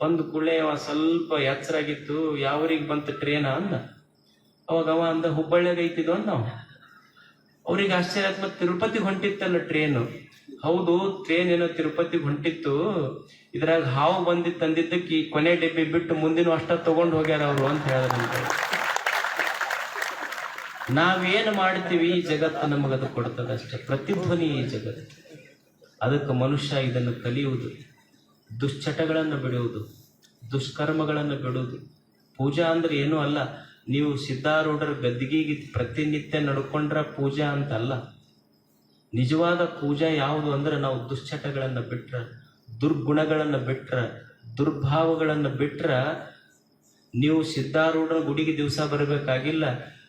ಬಂದು ಕೂಡಲೇ ಅವ ಸ್ವಲ್ಪ ಎಚ್ಚರಾಗಿತ್ತು. ಯಾವ್ರಿಗೆ ಬಂತು ಟ್ರೇನ ಅಂದ. ಅವಾಗ ಅವ ಅಂದ, ಹುಬ್ಬಳ್ಳಿಯಾಗ ಐತಿದ್ವು ಅಂದ ನಾವು. ಅವ್ರಿಗೆ ಆಶ್ಚರ್ಯ ಆಯ್ತು. ಮತ್ತೆ ತಿರುಪತಿಗೆ ಹೊಂಟಿತ್ತಲ್ಲ ಟ್ರೇನು. ಹೌದು, ಟ್ರೇನ್ ಏನೋ ತಿರುಪತಿಗೆ ಹೊಂಟಿತ್ತು. ಇದ್ರಾಗ ಹಾವು ಬಂದಿತ್ತು ಅಂದಿದ್ದಕ್ಕೆ ಈ ಕೊನೆ ಡೆಬ್ಬಿ ಬಿಟ್ಟು ಮುಂದಿನ ಅಷ್ಟ ತಗೊಂಡು ಹೋಗ್ಯಾರ ಅವರು ಅಂತ ಹೇಳಿದ್ರಂತೆ. ನಾವೇನು ಮಾಡ್ತೀವಿ ಈ ಜಗತ್ತು ನಮಗದು ಕೊಡ್ತದೆ ಅಷ್ಟೇ. ಪ್ರತಿಧ್ವನಿ ಈ ಜಗತ್ತು. ಅದಕ್ಕೆ ಮನುಷ್ಯ ಇದನ್ನು ಕಲಿಯುವುದು, ದುಶ್ಚಟಗಳನ್ನು ಬಿಡುವುದು, ದುಷ್ಕರ್ಮಗಳನ್ನು ಬಿಡುವುದು. ಪೂಜಾ ಅಂದ್ರೆ ಏನೂ ಅಲ್ಲ. ನೀವು ಸಿದ್ಧಾರೂಢರ ಗದ್ದಿಗೆಗೆ ಪ್ರತಿನಿತ್ಯ ನಡ್ಕೊಂಡ್ರ ಪೂಜಾ ಅಂತಲ್ಲ. ನಿಜವಾದ ಪೂಜಾ ಯಾವುದು ಅಂದ್ರೆ ನಾವು ದುಶ್ಚಟಗಳನ್ನು ಬಿಟ್ರ, ದುರ್ಗುಣಗಳನ್ನು ಬಿಟ್ರ, ದುರ್ಭಾವಗಳನ್ನು ಬಿಟ್ರ ನೀವು ಸಿದ್ಧಾರೂಢನ ಗುಡಿಗೆ ದಿವಸ ಬರಬೇಕಾಗಿಲ್ಲ.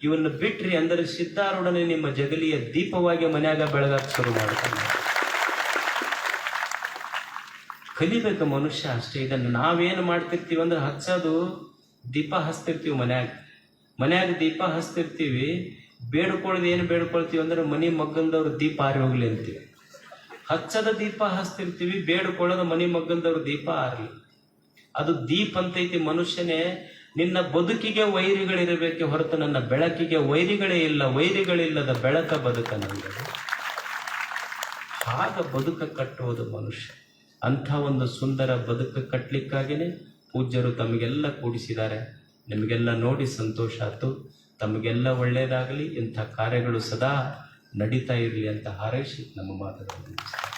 ಇವನ್ನು ಬಿಟ್ರಿ ಅಂದರೆ ಸಿದ್ಧಾರೂಢನೇ ನಿಮ್ಮ ಜಗಲಿಯ ದೀಪವಾಗಿ ಮನ್ಯಾಗ ಬೆಳಗಾಕ ಶುರು ಮಾಡ್ತಾನೆ. ಕಲಿಬೇಕು ಮನುಷ್ಯ ಅಷ್ಟೇ. ಇದನ್ನು ನಾವೇನು ಮಾಡ್ತಿರ್ತೀವಿ ಅಂದ್ರೆ ಹಚ್ಚೋದು, ದೀಪ ಹಚ್ತಿರ್ತೀವಿ ಮನ್ಯಾಗ ದೀಪ ಹಚ್ತಿರ್ತೀವಿ. ಬೇಡ್ಕೊಳ್ಳೋದು ಏನು ಬೇಡ್ಕೊಳ್ತೀವಿ ಅಂದ್ರೆ ಮನೆ ಮಗ್ಗಲ್ದವ್ರು ದೀಪ ಆರಿ ಹೋಗ್ಲಿ ಅಂತೀವಿ. ಹಚ್ಚದ ದೀಪ ಹಚ್ತಿರ್ತೀವಿ, ಬೇಡ್ಕೊಳ್ಳೋದು ಮನೆ ಮಗ್ಗಲ್ದವ್ರ ದೀಪ ಆರ್ಲಿ. ಅದು ದೀಪ ಅಂತೈತಿ. ಮನುಷ್ಯನೇ, ನಿನ್ನ ಬದುಕಿಗೆ ವೈರಿಗಳಿರಬೇಕೆ ಹೊರತು ನನ್ನ ಬೆಳಕಿಗೆ ವೈರಿಗಳೇ ಇಲ್ಲ. ವೈರಿಗಳಿಲ್ಲದ ಬೆಳಕ ಬದುಕ ನನಗೆ. ಆಗ ಬದುಕ ಕಟ್ಟುವುದು ಮನುಷ್ಯ. ಅಂಥ ಒಂದು ಸುಂದರ ಬದುಕು ಕಟ್ಟಲಿಕ್ಕಾಗಿಯೇ ಪೂಜ್ಯರು ತಮಗೆಲ್ಲ ಕೂಡಿಸಿದ್ದಾರೆ. ನಿಮಗೆಲ್ಲ ನೋಡಿ ಸಂತೋಷ ಆಯ್ತು. ತಮಗೆಲ್ಲ ಒಳ್ಳೆಯದಾಗಲಿ, ಇಂಥ ಕಾರ್ಯಗಳು ಸದಾ ನಡೀತಾ ಇರಲಿ ಅಂತ ಹಾರೈಸಿ ನಮ್ಮ ಮಾತುಗಳನ್ನು